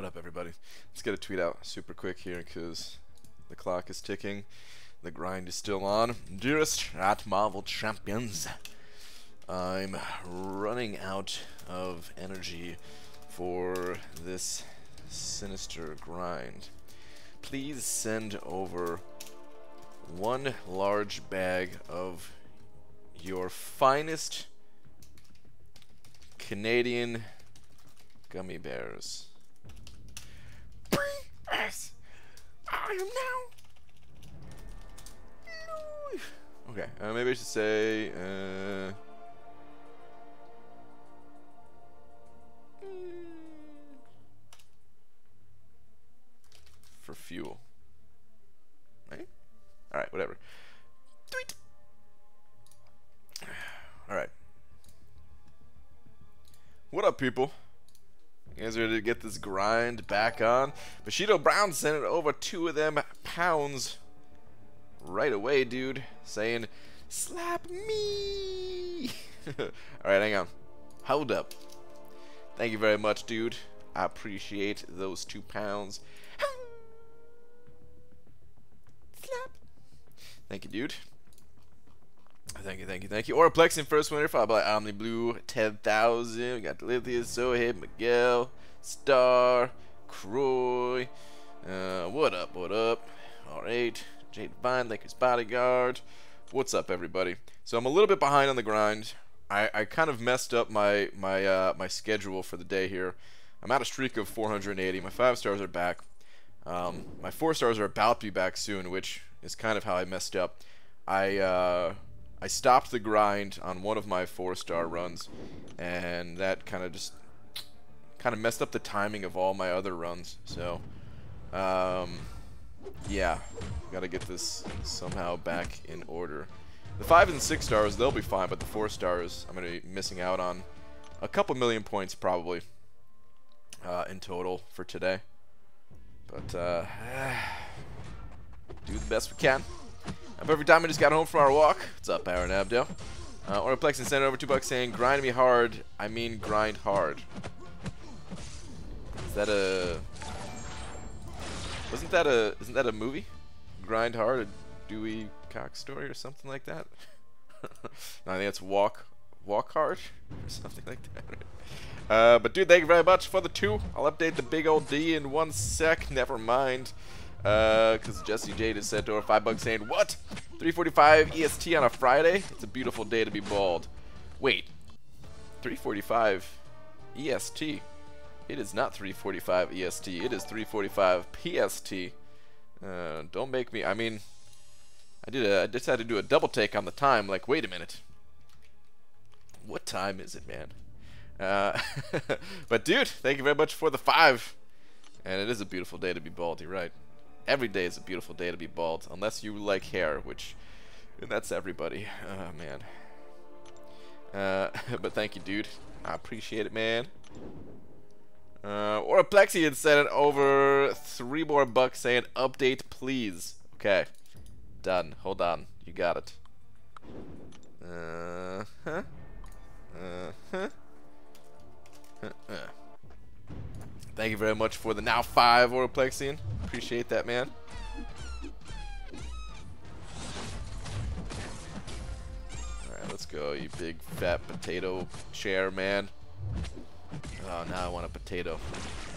What up, everybody? Let's get a tweet out super quick here because the clock is ticking. The grind is still on. Dearest at Marvel Champions, I'm running out of energy for this Sinister grind. Please send over one large bag of your finest Canadian gummy bears. Yes, I am now. Okay, maybe I should say for fuel. Right? All right, whatever. Tweet. All right. What up, people? You guys ready to get this grind back on? Bushido Brown sent it over 2 of them pounds right away, dude. Saying, slap me! Alright, hang on. Hold up. Thank you very much, dude. I appreciate those 2 pounds. Slap. Thank you, dude. Thank you, thank you, thank you. Oraplexian first winner followed by Omni Blue 10,000. We got Lithius, Sohib, Miguel, Star, Croy. What up? What up? R8, Jade Vine, Lakers Bodyguard. What's up, everybody? So I'm a little bit behind on the grind. I kind of messed up my schedule for the day here. I'm at a streak of 480. My 5 stars are back. My 4 stars are about to be back soon, which is kind of how I messed up. I stopped the grind on one of my 4-star runs, and that kind of messed up the timing of all my other runs. So, yeah, gotta get this somehow back in order. The 5 and 6 stars, they'll be fine, but the 4 stars, I'm gonna be missing out on a couple million points probably in total for today. But do the best we can. Every time I just got home from our walk. What's up, Aaron Abdel? Oraplex and sent over $2 saying, grind me hard. I mean, grind hard. Is that a... Isn't that a movie? Grind Hard, a Dewey Cox story or something like that? No, I think it's Walk Hard or something like that. But dude, thank you very much for the 2. I'll update the big old D in 1 sec. Never mind. Because Jesse J just sent over $5 saying, what? 3:45 EST on a Friday? It's a beautiful day to be bald. Wait, 3:45 EST? It is not 3:45 EST. It is 3:45 PST. Don't make me. I mean, I just had to do a double take on the time. Like, wait a minute. What time is it, man? But dude, thank you very much for the 5. And it is a beautiful day to be bald. You're right. Every day is a beautiful day to be bald, unless you like hair, which, that's everybody. Oh, man. But thank you, dude. I appreciate it, man. Oraplexian had sent it over 3 more bucks saying, update, please. Okay. Done. Hold on. You got it. Thank you very much for the now 5, Oraplexian. Appreciate that, man. Alright, let's go, you big fat potato chair, man. Oh, now I want a potato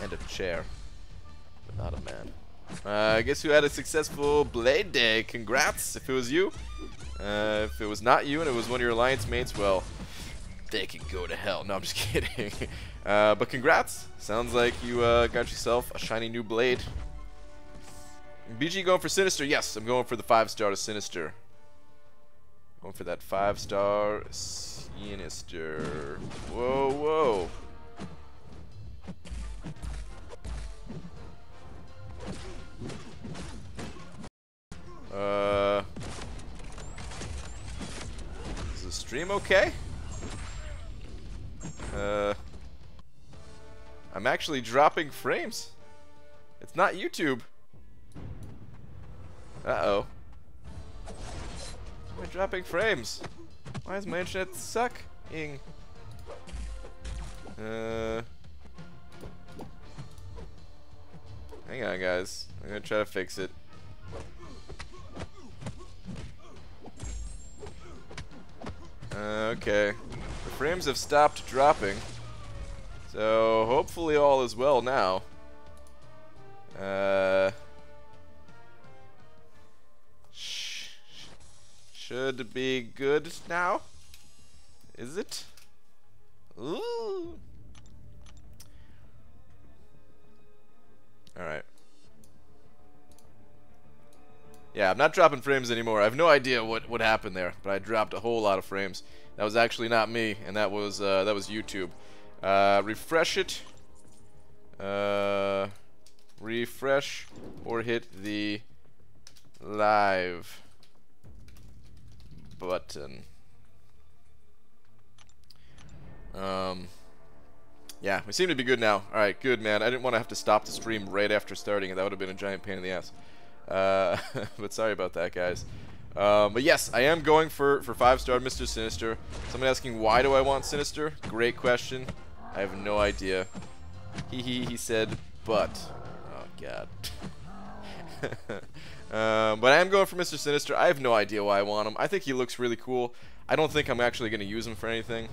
and a chair, but not a man. I guess you had a successful Blade Day. Congrats if it was you. If it was not you and it was one of your alliance mates, well, they can go to hell. No, I'm just kidding. But congrats. Sounds like you got yourself a shiny new blade. BG going for Sinister? Yes, I'm going for the 5-star to Sinister. Going for that 5-star Sinister. Whoa, whoa. Is the stream okay? I'm actually dropping frames. It's not YouTube. Uh-oh. Why am I dropping frames? Why is my internet sucking? Hang on, guys. I'm gonna try to fix it. Okay. The frames have stopped dropping. So, hopefully all is well now. Should be good now. Is it? Ooh. Alright. Yeah, I'm not dropping frames anymore. I have no idea what happened there, but I dropped a whole lot of frames. That was actually not me, and that was YouTube. Refresh it. Refresh or hit the live button. Yeah, we seem to be good now. Alright, good, man. I didn't want to have to stop the stream right after starting it. That would have been a giant pain in the ass. But sorry about that, guys. But yes, I am going for 5-star Mr. Sinister. Someone asking, why do I want Sinister? Great question. I have no idea. He said, but. Oh, God. But I am going for Mr. Sinister. I have no idea why I want him. I think he looks really cool. I don't think I'm actually going to use him for anything.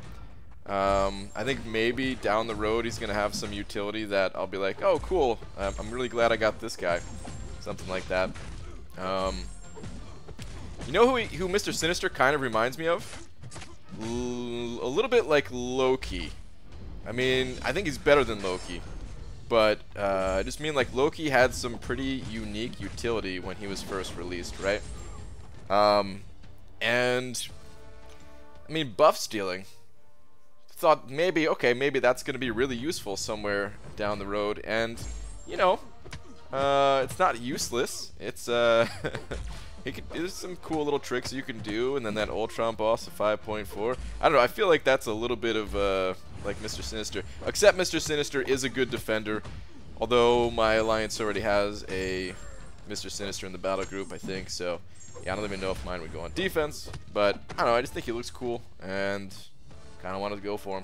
I think maybe down the road he's going to have some utility that I'll be like, oh, cool. I'm really glad I got this guy. Something like that. You know who Mr. Sinister kind of reminds me of? A little bit like Loki. I mean, I think he's better than Loki. But I just mean like Loki had some pretty unique utility when he was first released, right? And I mean, buff stealing. Thought maybe, okay, maybe that's going to be really useful somewhere down the road. And, you know, it's not useless. It's, there's some cool little tricks you can do. And then that Ultron boss of 5.4. I don't know, I feel like that's a little bit of, like Mr. Sinister. Except Mr. Sinister is a good defender. Although my alliance already has a Mr. Sinister in the battle group, I think. So, yeah, I don't even know if mine would go on defense. But, I don't know, I just think he looks cool. And kind of wanted to go for him.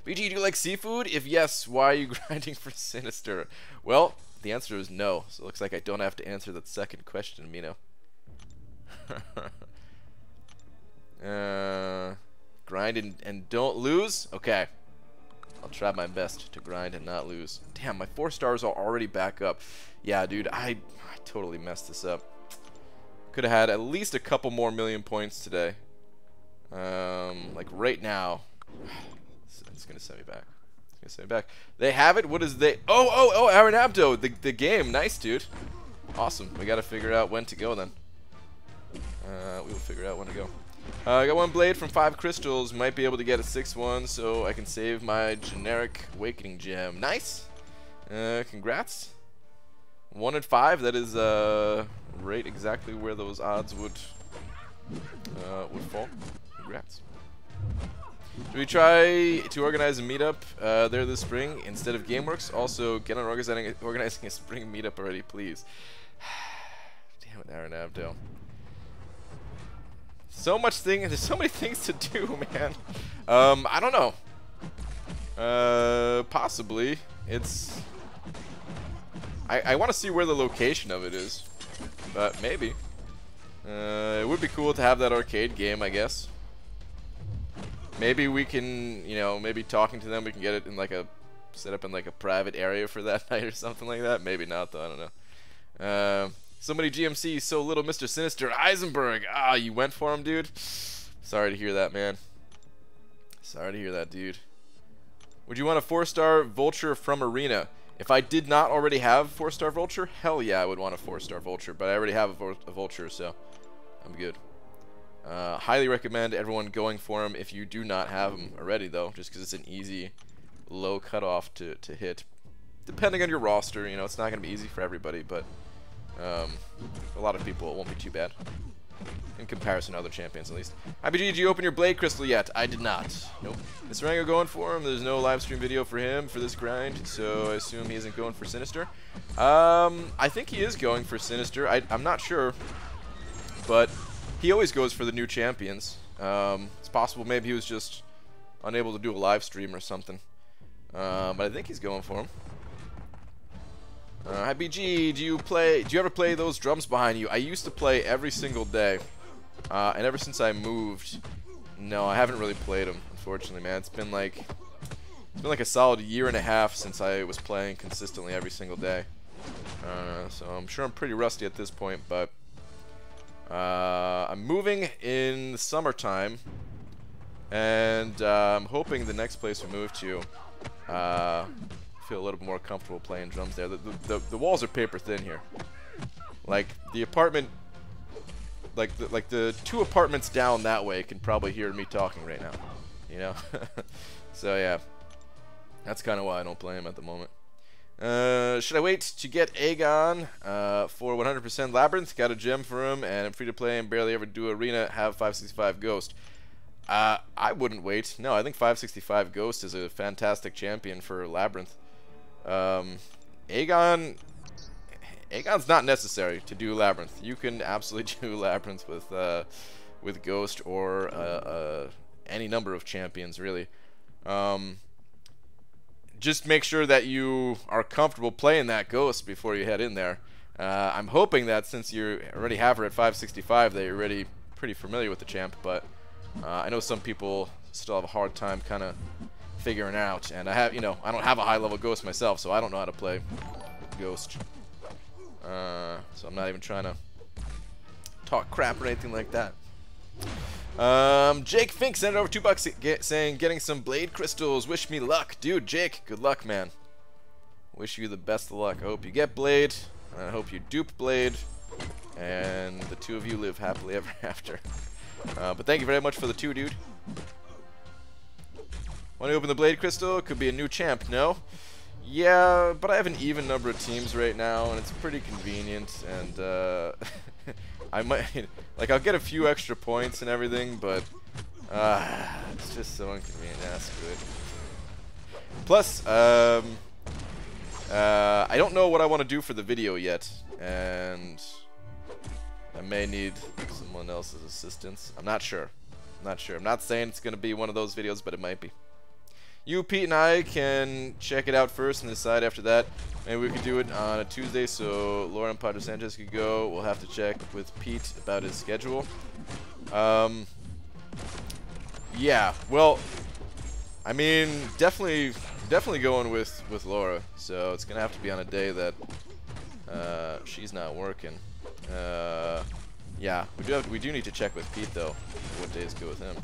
BG, do you like seafood? If yes, why are you grinding for Sinister? Well, the answer is no. So it looks like I don't have to answer that second question, Mino. Grind and don't lose? Okay. I'll try my best to grind and not lose. Damn, my 4 stars are already back up. Yeah, dude, I totally messed this up. Could have had at least a couple more million points today. Like right now. It's gonna send me back. It's gonna send me back. They have it? What is they? Oh, Aaron Abdo, the game. Nice, dude. Awesome. We gotta figure out when to go then. We will figure out when to go. I got 1 blade from 5 crystals. Might be able to get a 6-1, so I can save my generic awakening gem. Nice. Congrats. 1 and 5. That is right exactly where those odds would fall. Congrats. Should we try to organize a meetup there this spring instead of GameWorks? Also, get on organizing a spring meetup already, please. Damn it, Aaron Abdo. There's so many things to do, man. I don't know. Possibly. It's. I want to see where the location of it is, but maybe. It would be cool to have that arcade game, I guess. Maybe we can, you know, maybe talking to them, we can get it in like set up in like a private area for that night or something like that. Maybe not, though. I don't know. So many GMC, so little Mr. Sinister. Eisenberg. Ah, you went for him, dude. Sorry to hear that, man. Sorry to hear that, dude. Would you want a 4-star Vulture from Arena? If I did not already have 4-star Vulture, hell yeah, I would want a 4-star Vulture. But I already have a Vulture, so I'm good. Highly recommend everyone going for him if you do not have him already, though, just because it's an easy, low cutoff to hit. Depending on your roster, you know, it's not going to be easy for everybody, but a lot of people, it won't be too bad. In comparison to other champions, at least. IBG, did you open your Blade Crystal yet? I did not. Nope. Is Rango going for him? There's no live stream video for him for this grind, so I assume he isn't going for Sinister. I think he is going for Sinister. I'm not sure, but he always goes for the new champions. It's possible maybe he was just unable to do a live stream or something. But I think he's going for him. Hi BG, do you ever play those drums behind you? I used to play every single day. And ever since I moved, no, I haven't really played them, unfortunately, man. It's been like a solid year and a half since I was playing consistently every single day. So I'm sure I'm pretty rusty at this point, but I'm moving in the summertime, and I'm hoping the next place we move to, feel a little bit more comfortable playing drums there. The walls are paper thin here. Like the apartment, like the 2 apartments down that way can probably hear me talking right now, you know. So yeah, that's kind of why I don't play him at the moment. Should I wait to get Aegon for 100% Labyrinth? Got a gem for him, and I'm free to play and barely ever do Arena. Have 565 Ghost. I wouldn't wait. No, I think 565 Ghost is a fantastic champion for Labyrinth. Aegon's not necessary to do Labyrinth. You can absolutely do Labyrinth with Ghost or any number of champions, really. Just make sure that you are comfortable playing that Ghost before you head in there. I'm hoping that since you already have her at 565, that you're already pretty familiar with the champ, but I know some people still have a hard time kind of figuring out, and I don't have a high level Ghost myself, so I don't know how to play Ghost. So I'm not even trying to talk crap or anything like that. Jake Fink sent it over $2 saying getting some blade crystals. Wish me luck, dude. Jake, good luck, man. Wish you the best of luck. I hope you get blade. I hope you dupe blade, and the 2 of you live happily ever after. But thank you very much for the 2, dude. Want to open the blade crystal? Could be a new champ. No. Yeah, but I have an even number of teams right now, and it's pretty convenient, and I might, like, I'll get a few extra points and everything, but it's just so inconvenient. Yeah, screw it. Plus, I don't know what I want to do for the video yet, and I may need someone else's assistance. I'm not sure. I'm not saying it's going to be one of those videos, but it might be. You, Pete, and I can check it out first and decide after that. Maybe we could do it on a Tuesday so Laura and Padre Sanchez could go. We'll have to check with Pete about his schedule. Yeah, well, I mean, definitely going with Laura. So it's gonna have to be on a day that she's not working. Yeah, we do need to check with Pete though. What days go with him?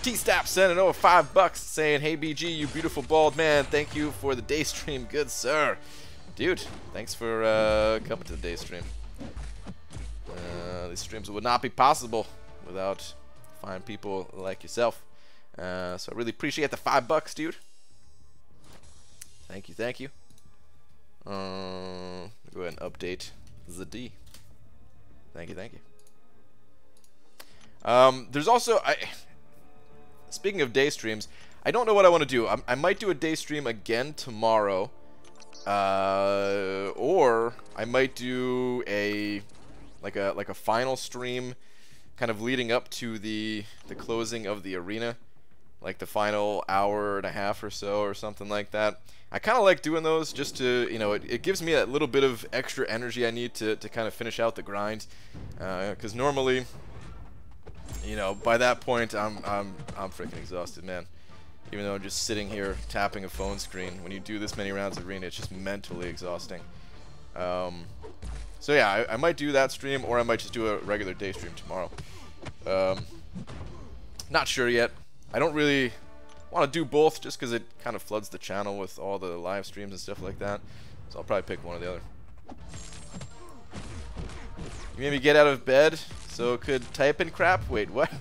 T-Stap sending over $5 saying, hey BG, you beautiful bald man, thank you for the day stream, good sir. Dude, thanks for coming to the day stream. These streams would not be possible without fine people like yourself. So I really appreciate the $5, dude. Thank you, thank you. Go ahead and update the D. Thank you, thank you. There's also, speaking of day streams, I don't know what I want to do. I might do a day stream again tomorrow, or I might do like a final stream, kind of leading up to the closing of the arena, like the final hour and a half or so, or something like that. I kind of like doing those just to, you know, it gives me that little bit of extra energy I need to kind of finish out the grind, because normally, you know, by that point, I'm freaking exhausted, man. Even though I'm just sitting here tapping a phone screen, when you do this many rounds of arena, it's just mentally exhausting. So yeah, I might do that stream, or I might just do a regular day stream tomorrow. Not sure yet. I don't really want to do both, just because it kind of floods the channel with all the live streams and stuff like that. So I'll probably pick one or the other. You made me get out of bed so could type in crap? Wait, what?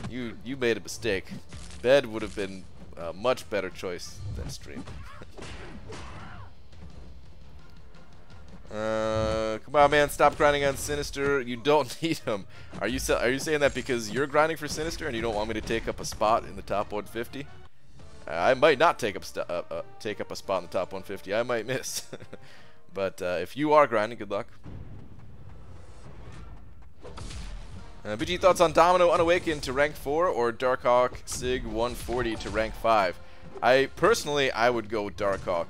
You made a mistake. Bed would have been a much better choice than stream. Come on, man, stop grinding on Sinister. You don't need him. Are you saying that because you're grinding for Sinister and you don't want me to take up a spot in the top 150? I might not take up a spot in the top 150. I might miss. But if you are grinding, good luck. BG, thoughts on Domino Unawakened to rank 4 or Darkhawk Sig 140 to rank 5? Personally, I would go Darkhawk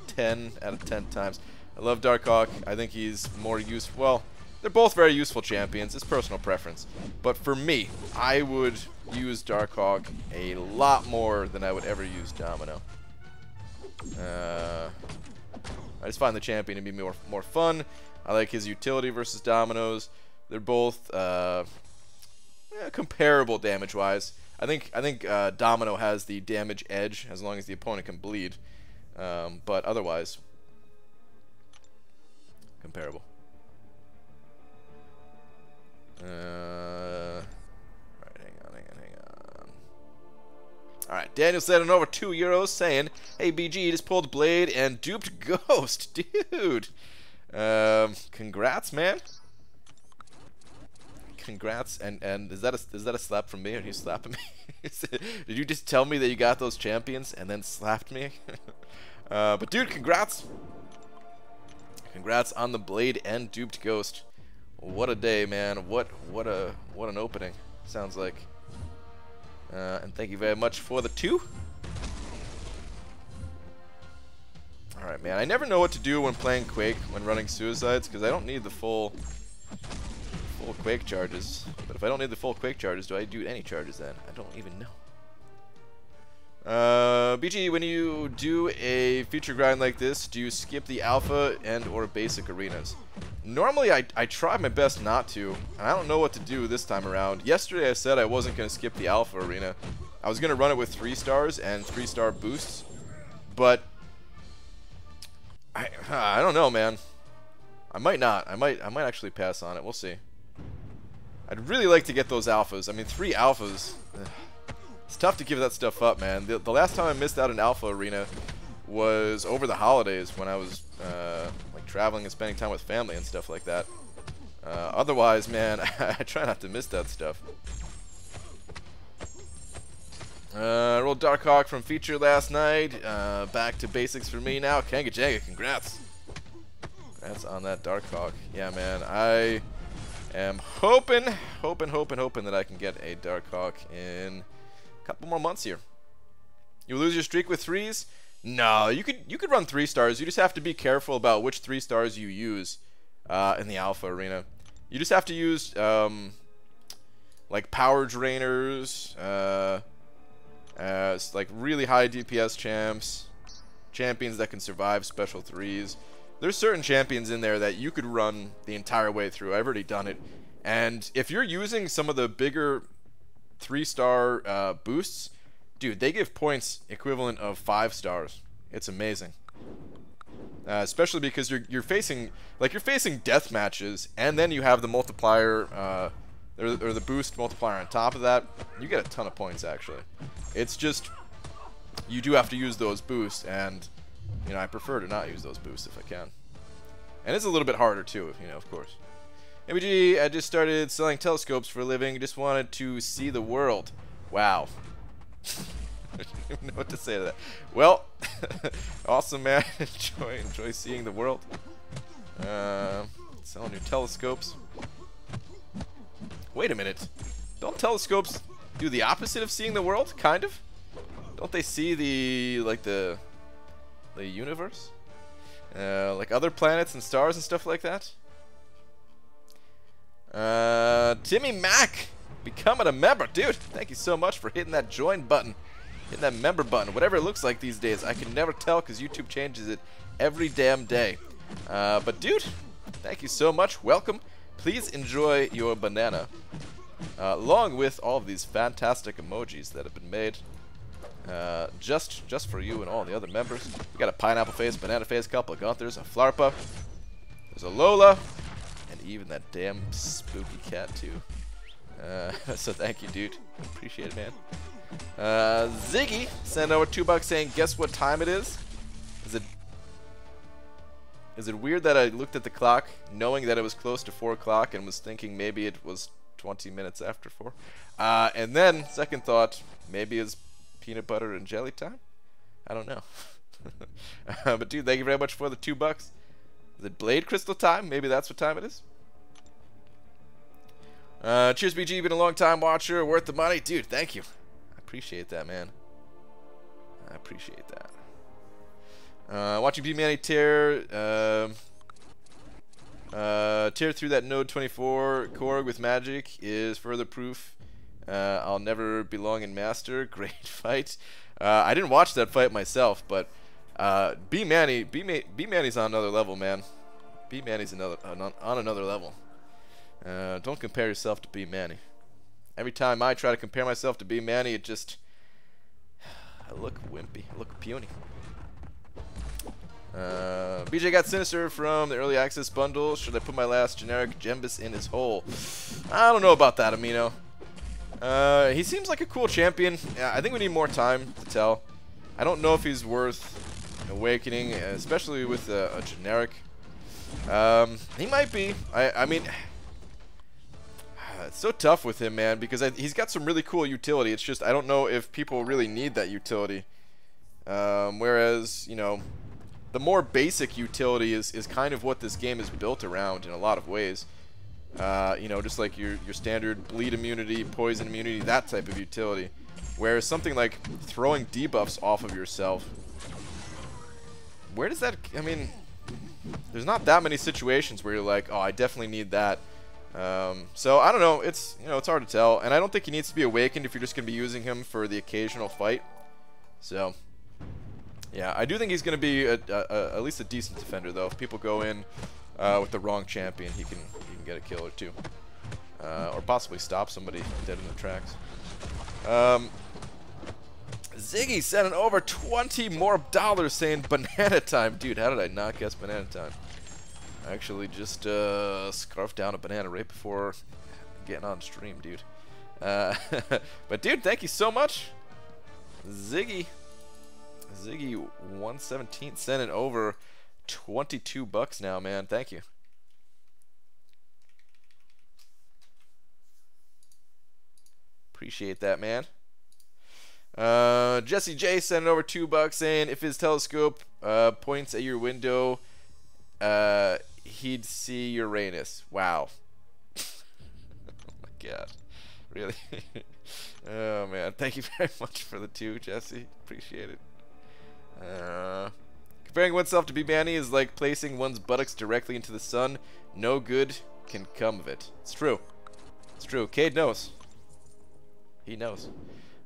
10 out of 10 times. I love Darkhawk. I think he's more useful. Well, they're both very useful champions. It's personal preference. But for me, I would use Darkhawk a lot more than I would ever use Domino. I just find the champion to be more fun. I like his utility versus Domino's. They're both comparable damage-wise. I think Domino has the damage edge as long as the opponent can bleed, but otherwise comparable. Alright, hang on. Alright, Daniel said in over €2 saying, "Hey BG, just pulled Blade and duped Ghost, dude. Congrats, man." Congrats, and is that a slap from me, or are you slapping me? Did you just tell me that you got those champions and then slapped me? But dude, congrats! Congrats on the Blade and duped Ghost. What a day, man! What an opening. Sounds like. And thank you very much for the 2. All right, man. I never know what to do when playing Quake when running Suicides because I don't need the full Quake charges. But if I don't need the full Quake charges, do I do any charges then? I don't even know. BG, when you do a feature grind like this, do you skip the alpha and or basic arenas? Normally I try my best not to, and I don't know what to do this time around. Yesterday I said I wasn't going to skip the alpha arena. I was going to run it with 3 stars and 3-star boosts, but I don't know, man. I might not. I might actually pass on it. We'll see. I'd really like to get those alphas. I mean, 3 alphas. It's tough to give that stuff up, man. The last time I missed out an alpha arena was over the holidays when I was like traveling and spending time with family and stuff like that. Otherwise, man, I try not to miss that stuff. Rolled Darkhawk from feature last night. Back to basics for me now. Kanga Janga, congrats. Congrats on that Darkhawk. Yeah, man, I am hoping that I can get a Darkhawk in a couple more months here. You lose your streak with 3s? No, you could run 3 stars. You just have to be careful about which 3 stars you use in the alpha arena. You just have to use like power drainers, like really high DPS champions that can survive special 3s. There's certain champions in there that you could run the entire way through. I've already done it. And if you're using some of the bigger 3-star boosts, dude, they give points equivalent of 5 stars. It's amazing. Especially because you're facing death matches, and then you have the multiplier or the boost multiplier on top of that. You get a ton of points actually. It's just you do have to use those boosts, and you know, I prefer to not use those boosts if I can. And it's a little bit harder too, you know, of course. MBG, I just started selling telescopes for a living. Just wanted to see the world. Wow. I don't even know what to say to that. Well, awesome, man. enjoy seeing the world. Selling your telescopes. Wait a minute. Don't telescopes do the opposite of seeing the world? Kind of. Don't they see the universe? Like other planets and stars and stuff like that? Timmy Mac, becoming a member. Dude, thank you so much for hitting that join button. Hitting that member button. Whatever it looks like these days. I can never tell because YouTube changes it every damn day. But dude, thank you so much. Welcome. Please enjoy your banana. Along with all of these fantastic emojis that have been made. Just for you and all the other members. We got a pineapple face, banana face, couple of Gunthers, a Flarpa. There's a Lola. And even that damn spooky cat too. So thank you, dude. Appreciate it, man. Ziggy sent over $2 saying, "Guess what time it is?" Is it weird that I looked at the clock knowing that it was close to 4 o'clock and was thinking maybe it was 20 minutes after 4? And then second thought, maybe it's peanut butter and jelly time? I don't know. But dude, thank you very much for the $2. Is it Blade Crystal time? Maybe that's what time it is. Cheers, BG. Been a long time watcher. Worth the money, dude. Thank you. I appreciate that, man. I appreciate that. Watching B Manny tear through that Node 24 Korg with magic is further proof I'll never belong in Master. Great fight. I didn't watch that fight myself, but B Manny's on another level, man. B Manny's on another level. Don't compare yourself to B Manny. Every time I try to compare myself to B Manny, it just I look wimpy. I look puny. BJ got Sinister from the early access bundle. Should I put my last generic Gembus in his hole? I don't know about that, Amino. He seems like a cool champion. Yeah, I think we need more time to tell. I don't know if he's worth awakening, especially with a generic. He might be. I mean, it's so tough with him, man, because he's got some really cool utility. It's just I don't know if people really need that utility. Whereas, you know, the more basic utility is kind of what this game is built around in a lot of ways. You know, just like your standard bleed immunity, poison immunity, that type of utility. Whereas something like throwing debuffs off of yourself, where does that, I mean, there's not that many situations where you're like, oh, I definitely need that. So I don't know, it's, you know, it's hard to tell, and I don't think he needs to be awakened if you're just going to be using him for the occasional fight. So yeah, I do think he's going to be at least a decent defender, though. If people go in with the wrong champion, he can get a kill or two, or possibly stop somebody dead in the tracks. Ziggy sending over $20 more saying banana time. Dude, how did I not guess banana time? I actually just scarfed down a banana right before getting on stream, dude. But dude, thank you so much, Ziggy 117 sending over $22 now, man. Thank you. Appreciate that, man. Jesse J sending over $2 saying if his telescope points at your window, he'd see Uranus. Wow. Oh my god. Really? Oh man. Thank you very much for the 2, Jesse. Appreciate it. Comparing oneself to B Manny is like placing one's buttocks directly into the sun. No good can come of it. It's true. It's true. Cade knows. He knows.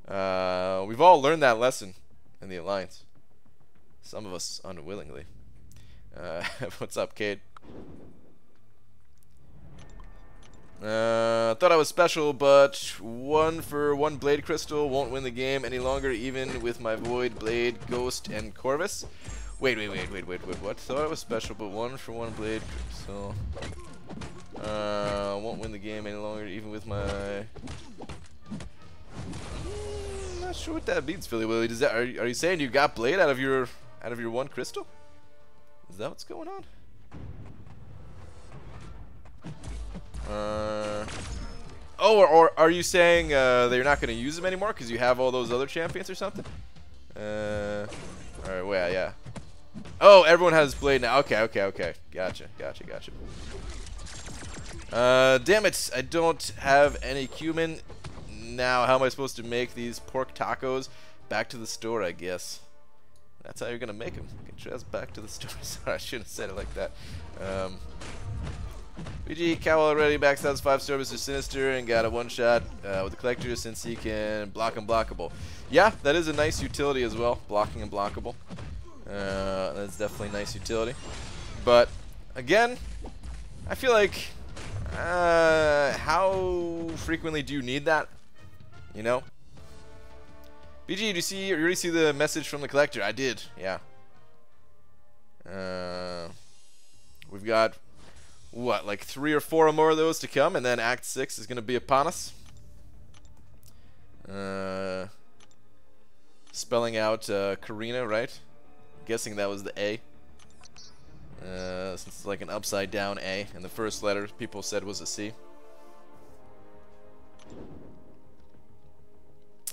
We've all learned that lesson in the Alliance. Some of us unwillingly. What's up, Cade? Thought I was special, but 1 for 1 Blade Crystal won't win the game any longer, even with my Void, Blade, Ghost, and Corvus. Wait, what? Thought I was special, but 1 for 1 Blade Crystal won't win the game any longer, even with my... Not sure what that means, Philly Willy. Does that, are you saying you got Blade out of your 1 crystal? Is that what's going on? Oh, or are you saying that you're not going to use them anymore because you have all those other champions or something? Alright, well, yeah. Oh, everyone has Blade now. Okay. Gotcha. Damn it, I don't have any cumin. Now, how am I supposed to make these pork tacos? Back to the store, I guess. That's how you're going to make them. Get your ass back to the store. Sorry, I shouldn't have said it like that. BG Cow already maxed out his 5 stars to Sinister and got a one-shot with the Collector since he can block unblockable. Yeah, that is a nice utility as well. Blocking and blockable. That's definitely a nice utility. But, again, I feel like... how frequently do you need that? You know? BG, did you already see the message from the Collector? I did, yeah. We've got, what, like 3 or 4 more of those to come, and then Act 6 is going to be upon us. Spelling out Karina, right? Guessing that was the A. Since it's like an upside down A, and the first letter people said was a C.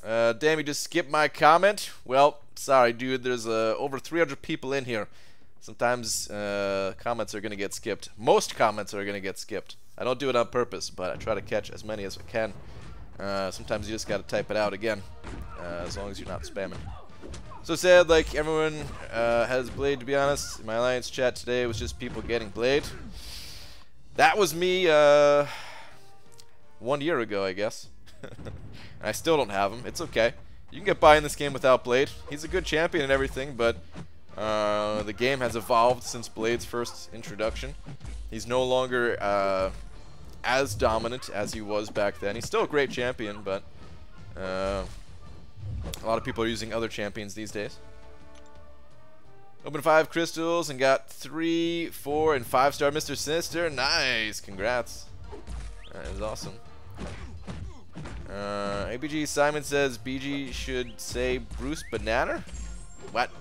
Damn, you just skipped my comment? Well, sorry, dude. There's over 300 people in here. Sometimes comments are going to get skipped. Most comments are going to get skipped. I don't do it on purpose, but I try to catch as many as I can. Sometimes you just gotta type it out again, as long as you're not spamming. So sad, like, everyone has Blade, to be honest. In my Alliance chat today, it was just people getting Blade. That was me 1 year ago, I guess. I still don't have him. It's okay. You can get by in this game without Blade. He's a good champion and everything, but the game has evolved since Blade's first introduction. He's no longer as dominant as he was back then. He's still a great champion, but a lot of people are using other champions these days. Opened 5 crystals and got 3, 4, and 5-star Mr. Sinister. Nice! Congrats. That is awesome. ABG Simon says BG should say Bruce Banana? What?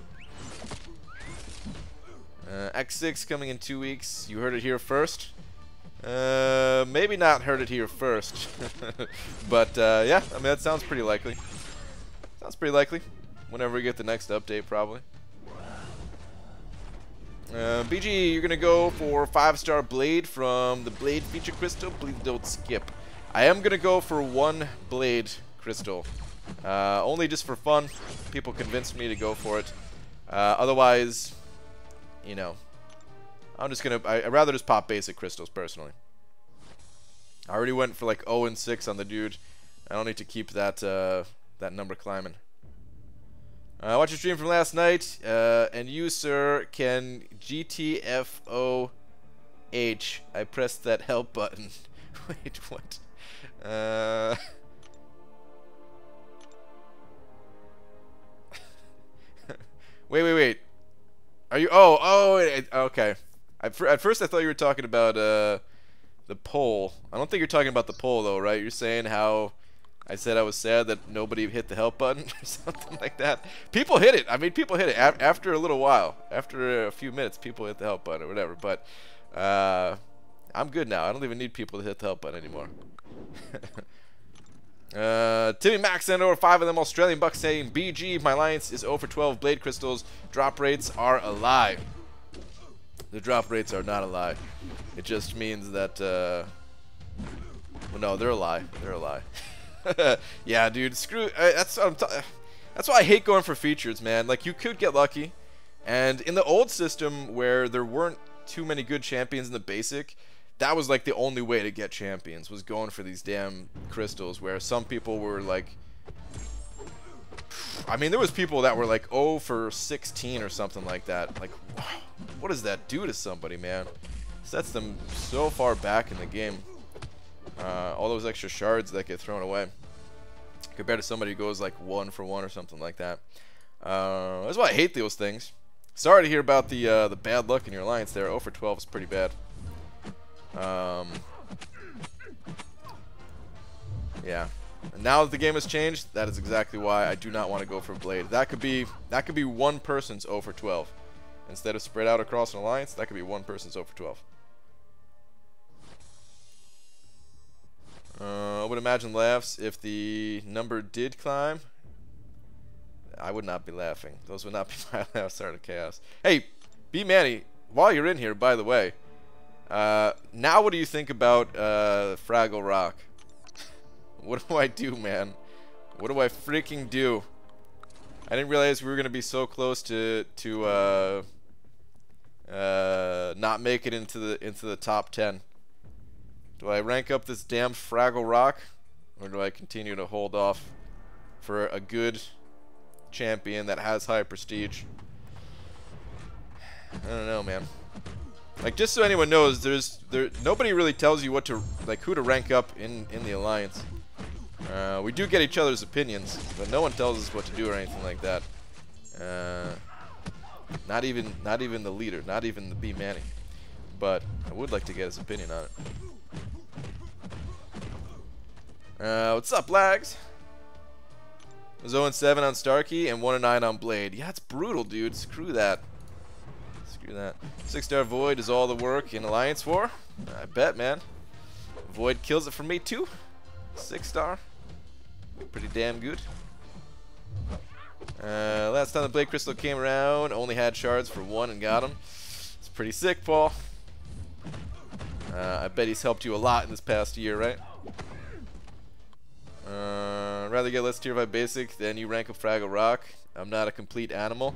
X6 coming in 2 weeks. You heard it here first. Maybe not heard it here first. But yeah, I mean, that sounds pretty likely. Sounds pretty likely. Whenever we get the next update, probably. BG, you're gonna go for 5-star Blade from the Blade feature crystal. Please don't skip. I am gonna go for 1 Blade crystal. Only just for fun. People convinced me to go for it. Otherwise, you know, I'm just gonna. I'd rather just pop basic crystals personally. I already went for like 0 and 6 on the dude. I don't need to keep that that number climbing. Watch your stream from last night, and you, sir, can GTFOH. I pressed that help button. Wait, what? Wait. Are you? Okay. At first, I thought you were talking about the poll. I don't think you're talking about the poll, though, right? You're saying how I said I was sad that nobody hit the help button or something like that. People hit it. I mean, people hit it after a little while. After a few minutes, people hit the help button or whatever. But I'm good now. I don't even need people to hit the help button anymore. Timmy Max sent over 5 of them Australian bucks saying, BG, my alliance is 0 for 12 Blade crystals. Drop rates are a lie. The drop rates are not a lie. It just means that, well, no, they're a lie. They're a lie. Yeah, dude, screw. That's why I hate going for features, man. Like, you could get lucky, and in the old system where there weren't too many good champions in the basic, that was like the only way to get champions, was going for these damn crystals, where some people were like, I mean, there was people that were like 0 for 16 or something like that. Like, what does that do to somebody, man? Sets them so far back in the game. All those extra shards that get thrown away compared to somebody who goes like 1 for 1 or something like that. That's why I hate those things. Sorry to hear about the bad luck in your alliance there. 0 for 12 is pretty bad. Yeah. And now that the game has changed, that is exactly why I do not want to go for Blade. That could be one person's 0 for 12. Instead of spread out across an alliance, that could be one person's 0 for 12. I would imagine laughs if the number did climb. I would not be laughing. Those would not be my laughs, Art of Chaos. Hey, B Manny, while you're in here, by the way, now what do you think about Fraggle Rock? What do I do, man? What do I freaking do? I didn't realize we were gonna be so close to not make it into the top 10. Do I rank up this damn Fraggle Rock, or do I continue to hold off for a good champion that has high prestige? I don't know, man. Like, just so anyone knows, nobody really tells you what to, like, who to rank up in the alliance. We do get each other's opinions, but no one tells us what to do or anything like that. Not even the leader, not even the B Manny. But I would like to get his opinion on it. What's up, lags? I was 0-7 on Starkey and 1-9 on Blade. Yeah, it's brutal, dude. Screw that. Screw that. 6-star Void is all the work in Alliance War. I bet, man. Void kills it for me too. 6-star. Pretty damn good. Last time the Blade Crystal came around, only had shards for 1 and got him. It's pretty sick, Paul. I bet he's helped you a lot in this past year, right? Rather get less tier 5 basic than you rank up Fraggle Rock. I'm not a complete animal.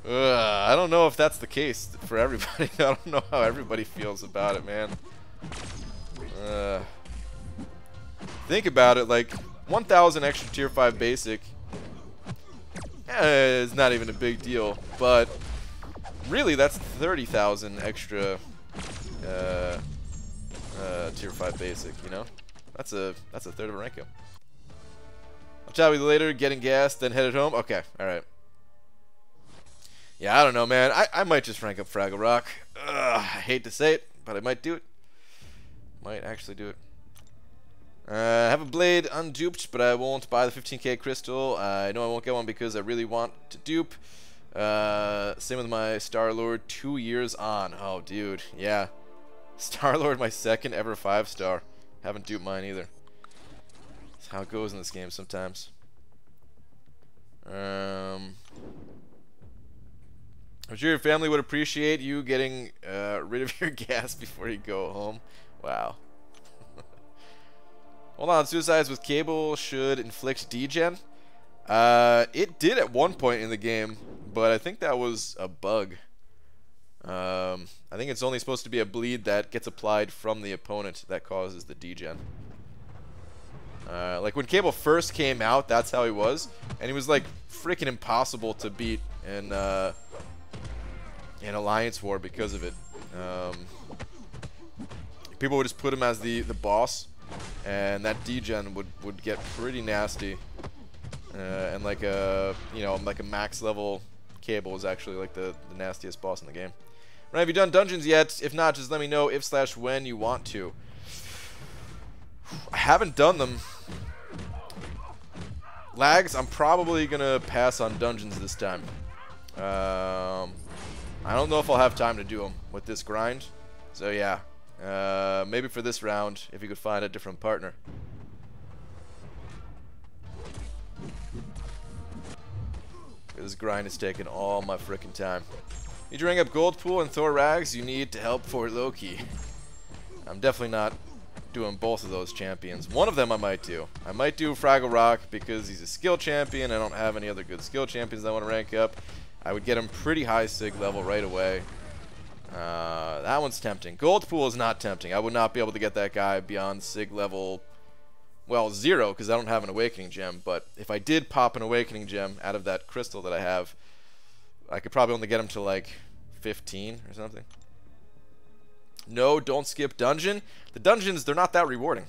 I don't know if that's the case for everybody. I don't know how everybody feels about it, man. Think about it, like 1,000 extra tier 5 basic is not even a big deal, but really that's 30,000 extra tier 5 basic, you know? That's a third of a rank up. I'll chat with you later, getting gas, then headed home. Okay, alright. Yeah, I don't know, man. I might just rank up Fraggle Rock. I hate to say it, but I might do it. Might actually do it. I have a blade unduped, but I won't buy the 15k crystal. I know I won't get one because I really want to dupe. Same with my Star-Lord, 2 years on. Oh, dude, yeah. Star-Lord, my second ever 5-star. Haven't duped mine either. That's how it goes in this game sometimes. I'm sure your family would appreciate you getting rid of your gas before you go home. Wow. Hold on, suicides with cable should inflict degen. It did at one point in the game, but I think that was a bug. I think it's only supposed to be a bleed that gets applied from the opponent that causes the degen. Like when Cable first came out, that's how he was, and he was like freaking impossible to beat in Alliance War because of it. People would just put him as the boss, and that degen would get pretty nasty. And like a like a max level Cable is actually like the nastiest boss in the game. Right, have you done dungeons yet? If not, just let me know if/when you want to. I haven't done them. Lags, I'm probably gonna pass on dungeons this time. I don't know if I'll have time to do them with this grind. So yeah, maybe for this round, if you could find a different partner. This grind is taking all my frickin' time. Need to ring up Gold Pool and Thor Rags. You need to help for Loki. I'm definitely not doing both of those champions. One of them I might do. I might do Fraggle Rock because he's a skill champion. I don't have any other good skill champions I want to rank up. I would get him pretty high sig level right away. That one's tempting. Gold Pool is not tempting. I would not be able to get that guy beyond sig level, well, 0, because I don't have an Awakening Gem. But if I did pop an Awakening Gem out of that crystal that I have, I could probably only get him to like 15 or something. No, don't skip dungeon. The dungeons, they're not that rewarding.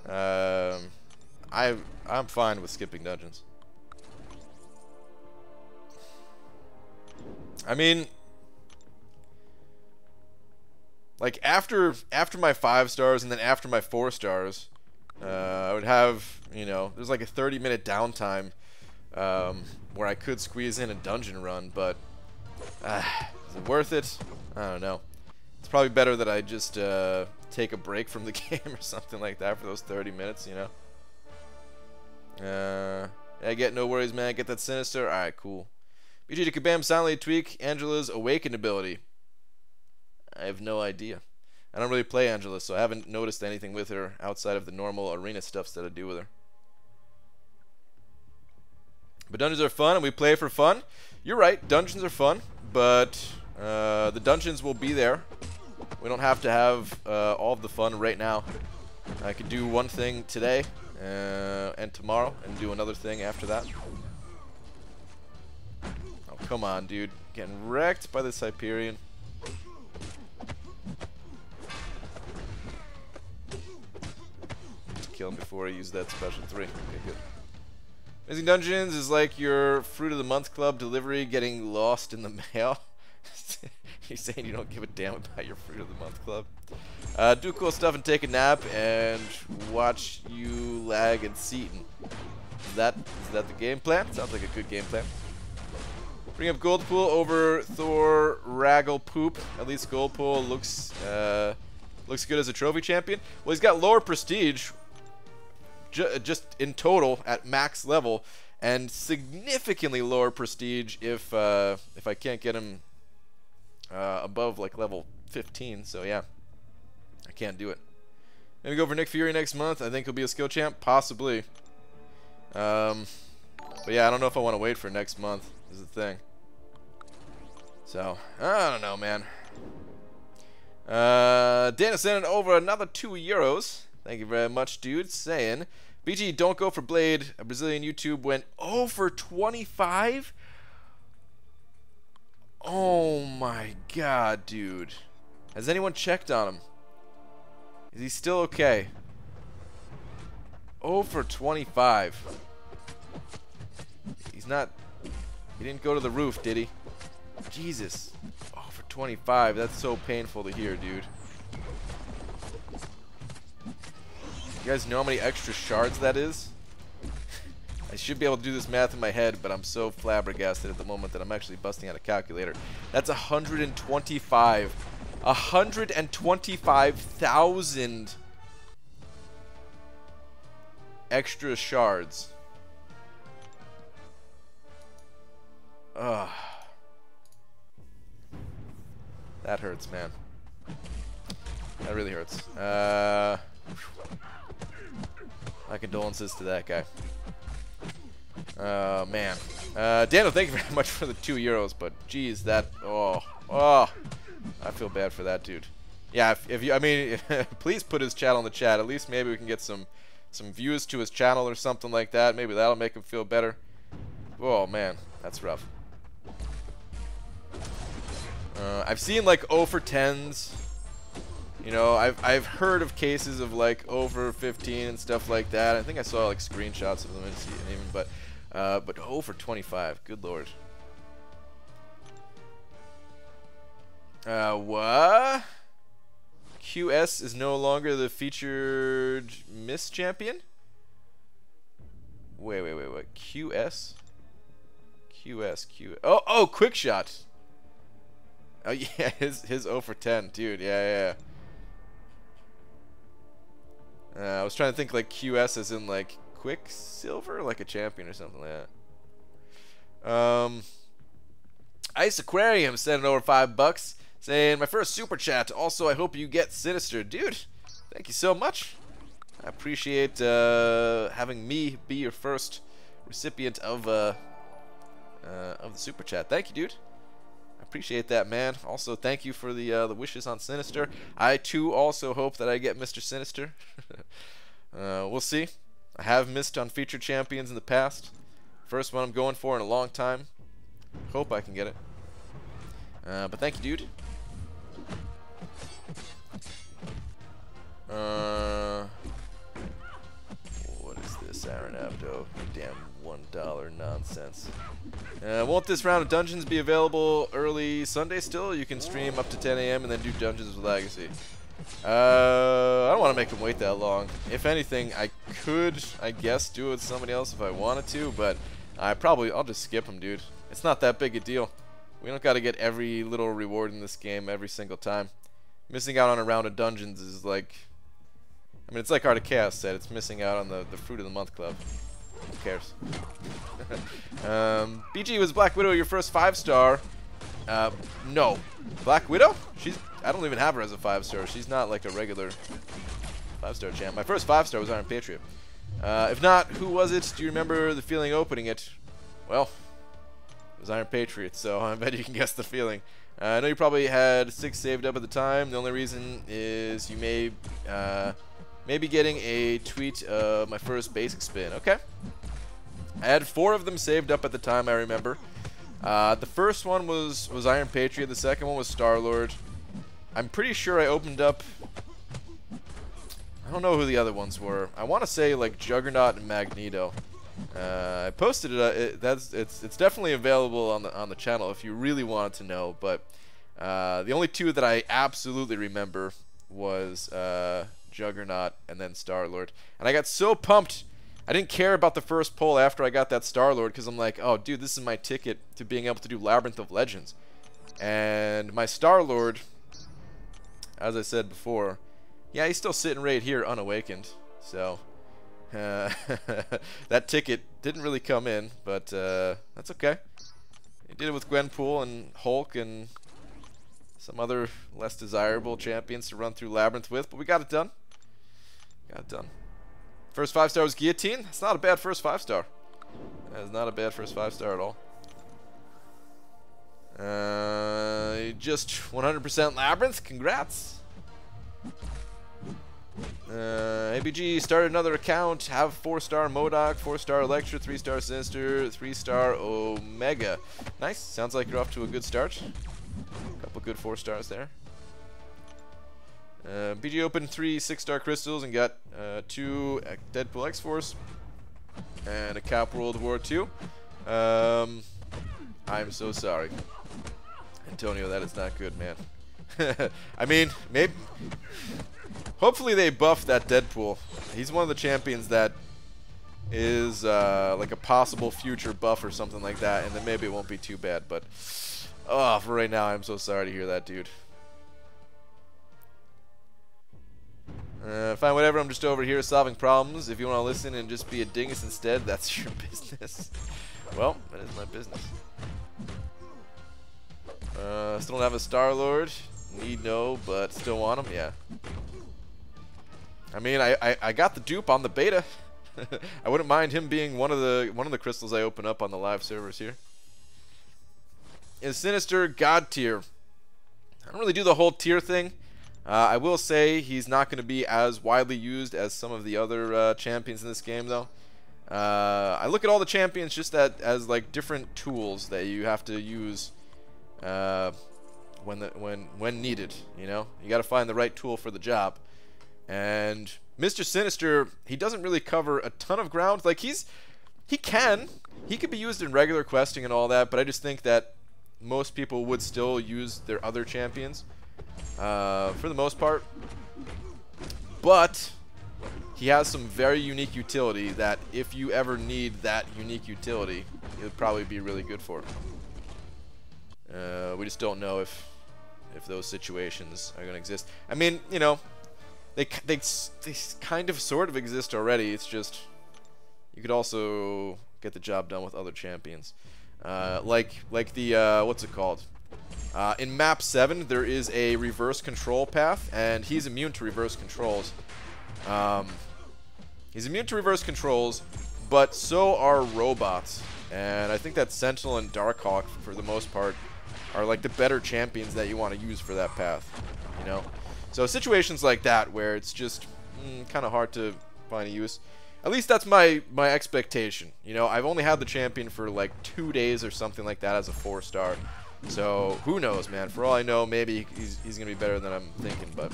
I'm fine with skipping dungeons. I mean, like after my 5 stars and then after my 4 stars, I would have, there's like a 30-minute downtime where I could squeeze in a dungeon run, but is it worth it? I don't know. It's probably better that I just take a break from the game or something like that for those 30 minutes, Yeah, get no worries, man. Get that Sinister. Alright, cool. BG to Kabam silently tweak Angela's Awakened ability. I have no idea. I don't really play Angela, so I haven't noticed anything with her outside of the normal arena stuff that I do with her. But dungeons are fun, and we play for fun. You're right, dungeons are fun, but the dungeons will be there. We don't have to have all of the fun right now. I could do one thing today and tomorrow, and do another thing after that. Oh, come on, dude. Getting wrecked by this Hyperion. Kill him before I use that special 3. Okay, good. Amazing Dungeons is like your Fruit of the Month Club delivery getting lost in the mail. You're saying you don't give a damn about your Fruit of the Month Club. Do cool stuff and take a nap and watch you lag and Seaton. Is that the game plan? Sounds like a good game plan. Bring up Gold Pool over Thor Raggle Poop. At least Gold Pool looks good as a trophy champion. Well, he's got lower prestige, just in total at max level, and significantly lower prestige if I can't get him above like level 15. So yeah. I can't do it. Maybe go for Nick Fury next month. I think he'll be a skill champ. Possibly. But yeah, I don't know if I want to wait for next month. Is the thing. So, I don't know, man. Dana sent over another €2. Thank you very much, dude. Saying, BG, don't go for Blade. A Brazilian YouTube went 0 for 25. Oh my god, dude. Has anyone checked on him? Is he still okay? 0 for 25. He's not... He didn't go to the roof, did he? Jesus. 0 for 25. That's so painful to hear, dude. You guys know how many extra shards that is? I should be able to do this math in my head, but I'm so flabbergasted at the moment that I'm actually busting out a calculator. That's 125. 125,000 extra shards. Ugh. That hurts, man. That really hurts. My condolences to that guy. Man. Daniel, thank you very much for the €2, but geez, that, oh, I feel bad for that dude. Yeah, if you, I mean, please put his channel in the chat. At least maybe we can get some views to his channel or something like that. Maybe that'll make him feel better. Oh man, that's rough. I've seen like 0 for 10s. You know, I've heard of cases of like over 15 and stuff like that. I think I saw like screenshots of them even, but 0 for 25. Good lord. What? QS is no longer the featured Miss Champion? Wait. QS? QS. Oh, Quick Shot. Oh yeah, his 0 for 10, dude. Yeah. I was trying to think like QS as in like Quicksilver, like a champion or something like that. Ice Aquarium sent over $5, saying my first super chat. Also, I hope you get Sinister, dude. Thank you so much. I appreciate having me be your first recipient of the super chat. Thank you, dude. I appreciate that, man. Also, thank you for the wishes on Sinister. I too also hope that I get Mr. Sinister. We'll see. I have missed on featured champions in the past. First one I'm going for in a long time. Hope I can get it. But thank you, dude. What is this, Aaron Abdo? Damn $1 nonsense. Won't this round of dungeons be available early Sunday still? You can stream up to 10 AM and then do dungeons with Legacy. I don't want to make him wait that long. If anything, I could, I guess, do it with somebody else if I wanted to, but I'll just skip him, dude. It's not that big a deal. We don't got to get every little reward in this game every single time. Missing out on a round of dungeons is like, I mean, it's like Art of Chaos said, it's missing out on the Fruit of the Month Club. Who cares? BG, was Black Widow your first 5-star? No. Black Widow? I don't even have her as a 5-star. She's not like a regular 5-star champ. My first 5-star was Iron Patriot. If not, who was it? Do you remember the feeling opening it? Well, it was Iron Patriot, so I bet you can guess the feeling. I know you probably had 6 saved up at the time. The only reason is you may be getting a tweet of my first basic spin. Okay. I had 4 of them saved up at the time, I remember. The first one was Iron Patriot. The second one was Star-Lord. I'm pretty sure I opened up... I don't know who the other ones were. I want to say like Juggernaut and Magneto. I posted it. It's definitely available on the channel if you really wanted to know. But the only 2 that I absolutely remember was Juggernaut and then Star-Lord. And I got so pumped. I didn't care about the first poll after I got that Star-Lord because I'm like, oh, dude, this is my ticket to being able to do Labyrinth of Legends. And my Star-Lord, as I said before, yeah, he's still sitting right here unawakened. So that ticket didn't really come in, but that's okay. He did it with Gwenpool and Hulk and some other less desirable champions to run through Labyrinth with, but we got it done. Got it done. First 5-star was Guillotine. That's not a bad first 5-star. That is not a bad first 5-star at all. Just 100% Labyrinth. Congrats. ABG started another account. Have 4-star Modok, 4-star Electra, 3-star Sinister, 3-star Omega. Nice. Sounds like you're off to a good start. Couple good 4-stars there. BG opened 3 6-star crystals and got 2 Deadpool X-Force and a Cap World War II. I'm so sorry, Antonio. That is not good, man. I mean, maybe. Hopefully they buff that Deadpool. He's one of the champions that is like a possible future buff or something like that, and then maybe it won't be too bad. But oh, for right now, I'm so sorry to hear that, dude. Fine, whatever. I'm just over here solving problems. If you want to listen and just be a dingus instead, that's your business. Well, that is my business. Still don't have a Star-Lord. Need no, but still want him. Yeah. I mean, I got the dupe on the beta. I wouldn't mind him being one of the crystals I open up on the live servers here. Is Sinister God tier? I don't really do the whole tier thing. I will say he's not going to be as widely used as some of the other champions in this game, though. I look at all the champions just as like different tools that you have to use when needed. You know, you got to find the right tool for the job. And Mr. Sinister, he doesn't really cover a ton of ground. Like he could be used in regular questing and all that, but I just think that most people would still use their other champions for the most part. But he has some very unique utility that if you ever need that unique utility, it would probably be really good for. We just don't know if those situations are going to exist. I mean, you know, they kind of sort of exist already. It's just you could also get the job done with other champions. Like the what's it called? In map 7 there is a reverse control path, and he's immune to reverse controls. He's immune to reverse controls, but so are robots. And I think that Sentinel and Darkhawk, for the most part, are like the better champions that you want to use for that path. You know, so situations like that where it's just kind of hard to find a use. At least that's my expectation. You know, I've only had the champion for like 2 days or something like that as a 4-star. So who knows, man? For all I know, maybe he's gonna be better than I'm thinking. But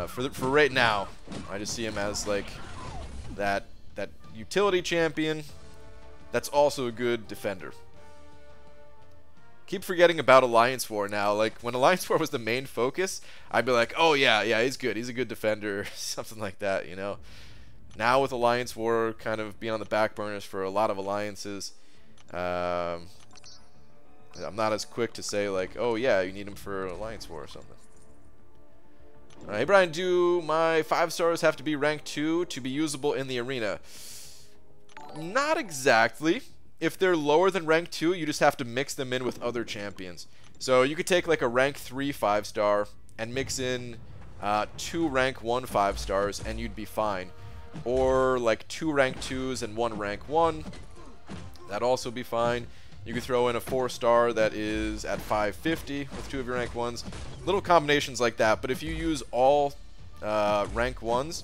for right now, I just see him as like that utility champion that's also a good defender. Keep forgetting about Alliance War now. Like, when Alliance War was the main focus, I'd be like, oh yeah, he's good. He's a good defender, something like that, you know. Now with Alliance War kind of being on the back burners for a lot of alliances, I'm not as quick to say like, oh yeah, you need him for Alliance War or something. Hey Brian, do my 5-stars have to be rank 2 to be usable in the arena? Not exactly. If they're lower than rank 2, you just have to mix them in with other champions. So you could take like a rank 3 5-star and mix in 2 rank 1 5-stars and you'd be fine. Or like 2 rank 2s and 1 rank 1. That'd also be fine. You could throw in a 4-star that is at 550 with 2 of your rank 1s. Little combinations like that. But if you use all rank 1s,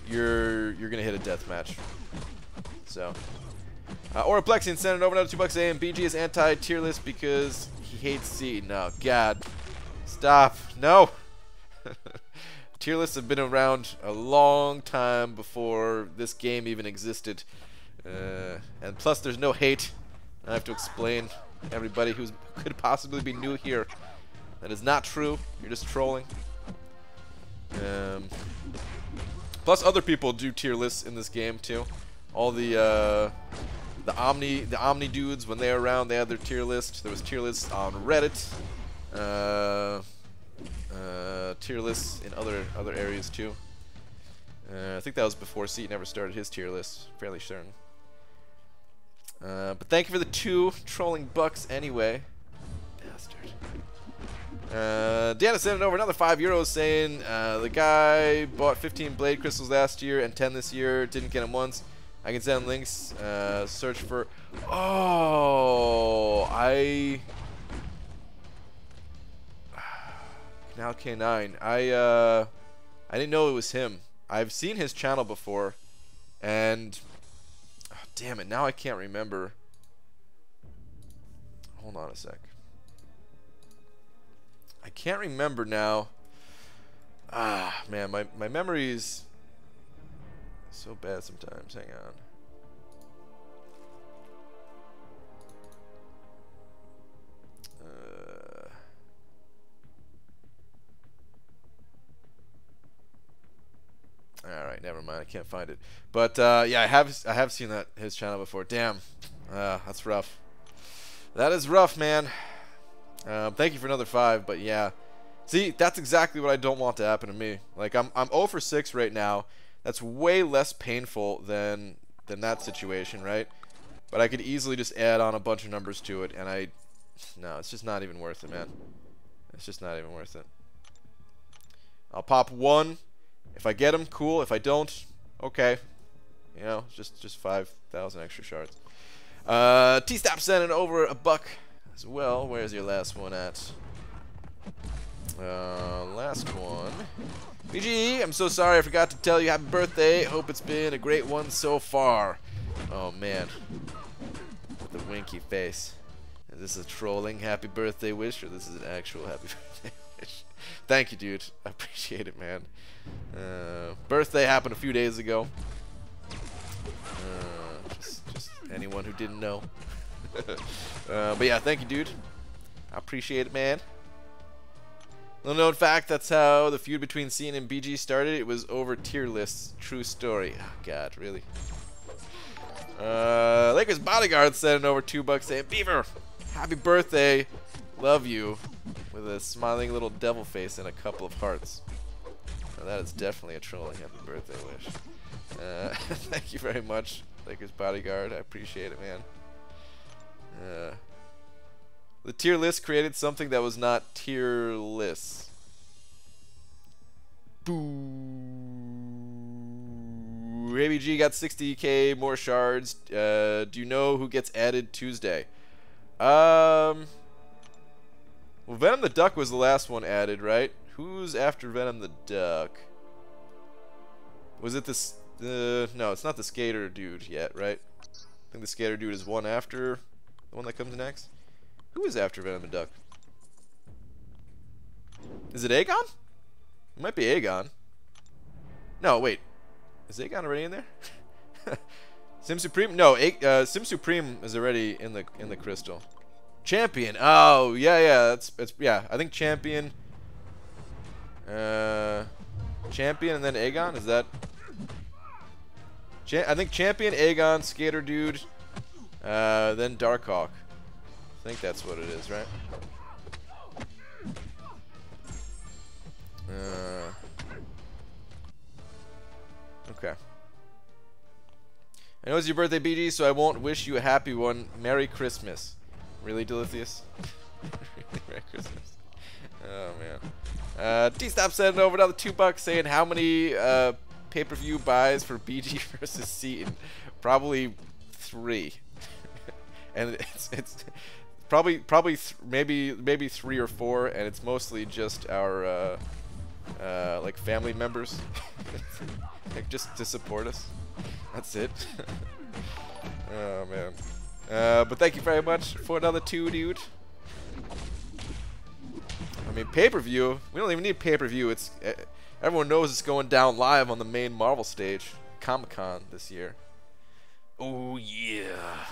you're gonna hit a death match. So. Oraplexian sent it over another $2 a, and BG is anti-tier list because he hates C. No, God. Stop. No. Tier lists have been around a long time before this game even existed. And plus there's no hate. I have to explain to everybody who could possibly be new here. That is not true. You're just trolling. Plus other people do tier lists in this game too. All the Omni dudes, when they were around, they had their tier list. There was tier lists on Reddit, tier lists in other areas too. I think that was before C never started his tier list, fairly certain. But thank you for the 2 trolling bucks anyway. Deanna sent over another €5 saying the guy bought 15 blade crystals last year and 10 this year. Didn't get them once. I can send links. Search for. Oh, now K9. I didn't know it was him. I've seen his channel before, and oh, damn it, now I can't remember. Hold on a sec. I can't remember now. Ah, man, my memory is so bad sometimes. Hang on. All right, never mind. I can't find it. But yeah, I have seen his channel before. Damn, that's rough. That is rough, man. Thank you for another 5, but yeah. See, that's exactly what I don't want to happen to me. Like, I'm 0 for 6 right now. That's way less painful than that situation, right? But I could easily just add on a bunch of numbers to it, and no, it's just not even worth it, man. It's just not even worth it. I'll pop 1. If I get them, cool. If I don't, okay. You know, just 5,000 extra shards. T-Stop sending over $1 as well. Where's your last one at? Last one. BG, I'm so sorry I forgot to tell you happy birthday. Hope it's been a great one so far. Oh, man. With the winky face. Is this a trolling happy birthday wish, or this is an actual happy birthday wish? Thank you, dude. I appreciate it, man. Birthday happened a few days ago. Just anyone who didn't know. But yeah, thank you, dude. I appreciate it, man. Little known fact, that's how the feud between Cien and BG started. It was over tier lists. True story. Oh, God, really? Lakers Bodyguard sending over $2 saying, Beaver, happy birthday. Love you. With a smiling little devil face and a couple of hearts. Now that is definitely a trolling happy birthday wish. Thank you very much, Lakers Bodyguard. I appreciate it, man. The tier list created something that was not tier list. Boo. ABG got 60k more shards. Do you know who gets added Tuesday? Well, Venom the Duck was the last one added, right? Who's after Venom the Duck? Was it this? No, it's not the Skater dude yet, right? I think the Skater dude is one after the one that comes next. Who is after Venom the Duck? Is it Aegon? It might be Aegon. No, wait. Is Aegon already in there? Sim Supreme? No, Sim Supreme is already in the crystal. Champion. Oh, yeah. Yeah. I think Champion. Champion and then Aegon. Is that? I think Champion, Aegon, Skater Dude, then Darkhawk. I think that's what it is, right? Okay. I know it's your birthday, BG, so I won't wish you a happy one. Merry Christmas. Really, Delithius? Merry Christmas. Oh, man. T-Stop sending over another $2 saying how many pay-per-view buys for BG versus Seaton? Probably 3. And it's probably maybe 3 or 4, and it's mostly just our like family members, like just to support us. That's it. Oh man. But thank you very much for another 2, dude. I mean, pay-per-view. We don't even need pay-per-view. It's everyone knows it's going down live on the main Marvel stage, Comic-Con this year. Oh yeah.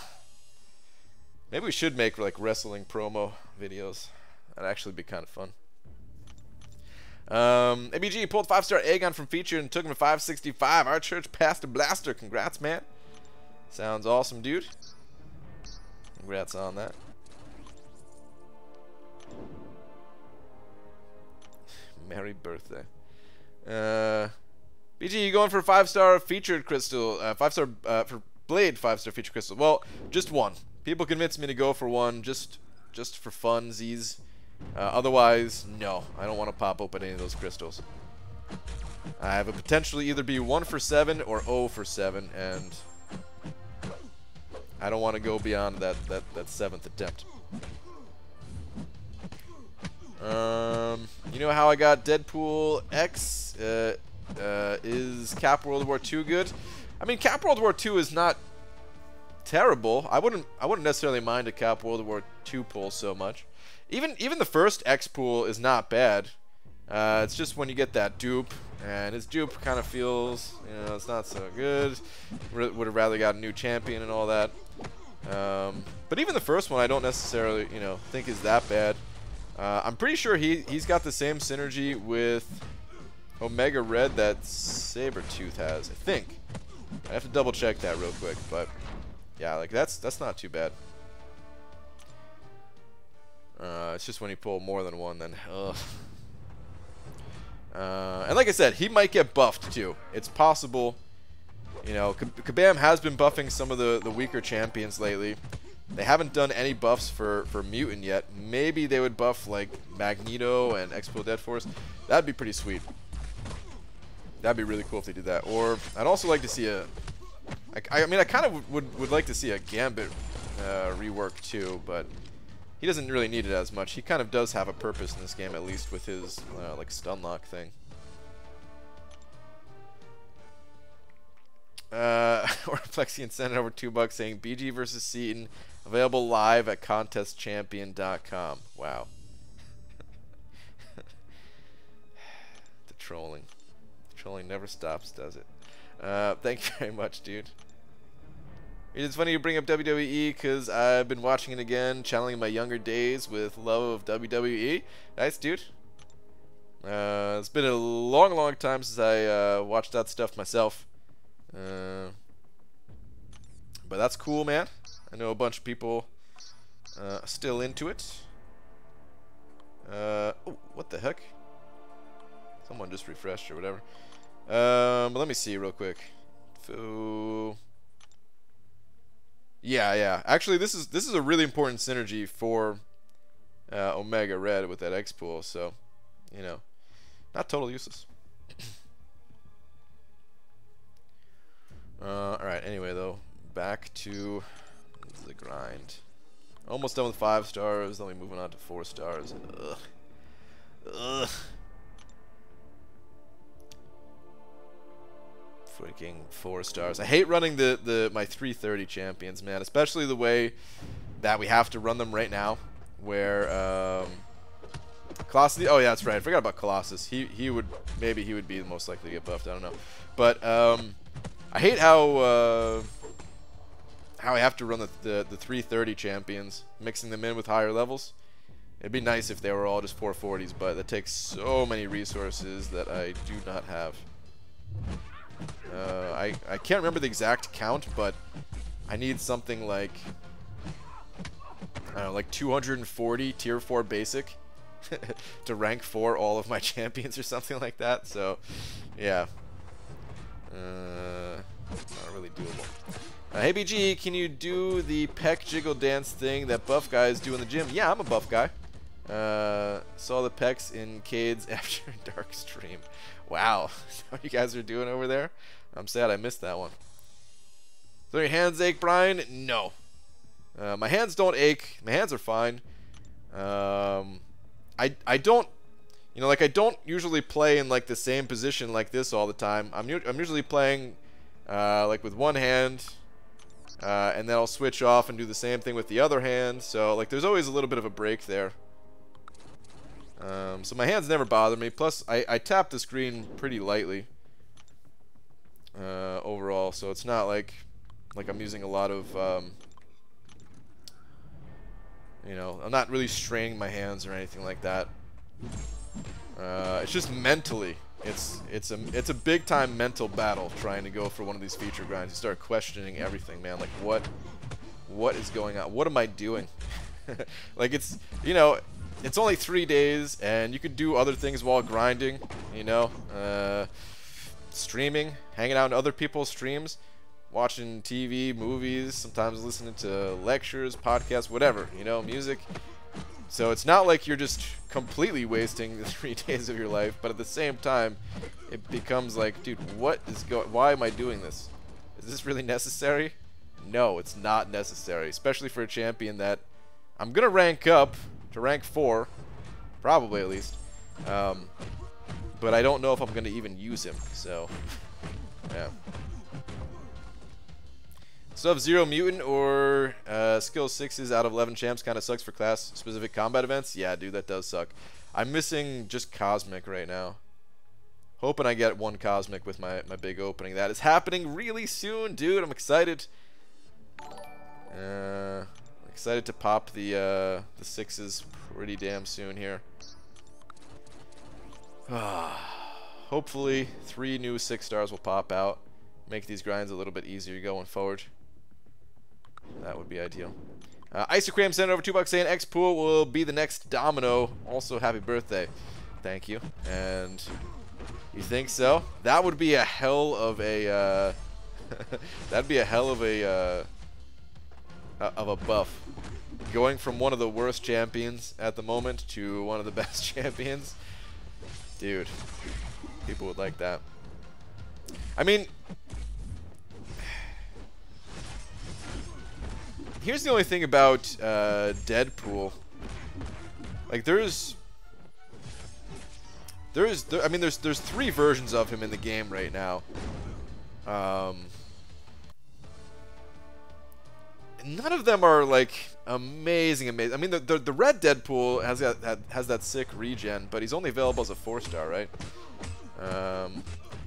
Maybe we should make like wrestling promo videos. That'd actually be kind of fun. ABG pulled 5-star Aegon from feature and took him to 565. Our church passed a blaster. Congrats, man. Sounds awesome, dude. Congrats on that. Merry birthday. BG, you going for a 5-star featured crystal? 5-star for Blade 5-star featured crystal. Well, just one. People convinced me to go for one just for funsies. Otherwise, no. I don't want to pop open any of those crystals. I have a potentially either be 1 for 7 or 0 for 7, and I don't want to go beyond that 7th attempt. You know how I got Deadpool X? Is Cap World War II good? I mean, Cap World War II is not terrible. I wouldn't necessarily mind a Cap World War II pull so much. Even the first X pool is not bad. It's just when you get that dupe, and his dupe kind of feels, you know, it's not so good. Would have rather got a new champion and all that. But even the first one, I don't necessarily, you know, think is that bad. I'm pretty sure he's got the same synergy with Omega Red that Sabretooth has, I think. I have to double check that real quick, but yeah, like that's not too bad. It's just when you pull more than one, then ugh. And like I said, he might get buffed too. It's possible. You know, Kabam has been buffing some of the weaker champions lately. They haven't done any buffs for Mutant yet. Maybe they would buff like Magneto and Expo Dead Force. That'd be pretty sweet. That'd be really cool if they did that. Or I'd also like to see a... I mean, I kind of would like to see a Gambit rework too, but he doesn't really need it as much. He kind of does have a purpose in this game, at least with his like stun lock thing. Or Plexian sent it over $2 saying BG versus Seaton available live at ContestChampion.com. Wow. The trolling. The trolling never stops, does it? Thank you very much, dude. It's funny you bring up WWE because I've been watching it again, channeling my younger days with love of WWE. Nice, dude. It's been a long time since I watched that stuff myself. But that's cool, man. I know a bunch of people still into it. Oh, what the heck? Someone just refreshed or whatever. But let me see real quick. Yeah. Actually, this is a really important synergy for Omega Red with that X pool. So, you know, not totally useless. Alright, anyway though, back to the grind. Almost done with 5 stars, then we're moving on to 4 stars. Ugh. Freaking 4 stars. I hate running my 330 champions, man, especially the way that we have to run them right now, where Colossus, oh yeah, that's right, I forgot about Colossus. He would be the most likely to get buffed, I don't know. But I hate how I have to run the 330 champions, mixing them in with higher levels. It'd be nice if they were all just 440s, but that takes so many resources that I do not have. I can't remember the exact count, but I need something like, I don't know, like 240 tier 4 basic to rank 4 all of my champions or something like that. So, yeah. Not really doable. Hey BG, can you do the peck jiggle dance thing that buff guys do in the gym? Yeah, I'm a buff guy. Saw the pecs in Cade's After Dark stream. Wow, that's what you guys are doing over there? I'm sad I missed that one. Do your hands ache, Brian? No. My hands don't ache. My hands are fine. I don't, you know, like I don't usually play in like the same position like this all the time. I'm usually playing like with one hand, and then I'll switch off and do the same thing with the other hand. So like there's always a little bit of a break there. So my hands never bother me. Plus I tap the screen pretty lightly overall, so it's not like I'm using a lot of you know, I'm not really straining my hands or anything like that. It's just mentally, it's a big time mental battle trying to go for one of these feature grinds. You start questioning everything, man. Like what is going on? What am I doing? Like it's, you know, it's only 3 days and you could do other things while grinding, you know, streaming, hanging out in other people's streams, watching TV, movies, sometimes listening to lectures, podcasts, whatever, you know, music. So it's not like you're just completely wasting the 3 days of your life, but at the same time, it becomes like, dude, why am I doing this? Is this really necessary? No, it's not necessary, especially for a champion that I'm gonna rank up to rank 4, probably at least. But I don't know if I'm gonna even use him, so yeah. So if 0 mutant or skill 6s out of 11 champs kind of sucks for class specific combat events. Yeah, dude, that does suck. I'm missing just cosmic right now. Hoping I get 1 cosmic with my big opening. That is happening really soon, dude. I'm excited. Excited to pop the 6s pretty damn soon here. Hopefully 3 new 6 stars will pop out. Make these grinds a little bit easier going forward. That would be ideal. Isocram sent over $2 saying X-Pool will be the next domino. Also, happy birthday. Thank you. And you think so? That would be a hell of a that'd be a hell of a buff. Going from one of the worst champions at the moment to one of the best champions. Dude, people would like that. I mean, here's the only thing about Deadpool. Like, there's 3 versions of him in the game right now. None of them are like amazing. I mean, the red Deadpool has that sick regen, but he's only available as a 4-star, right?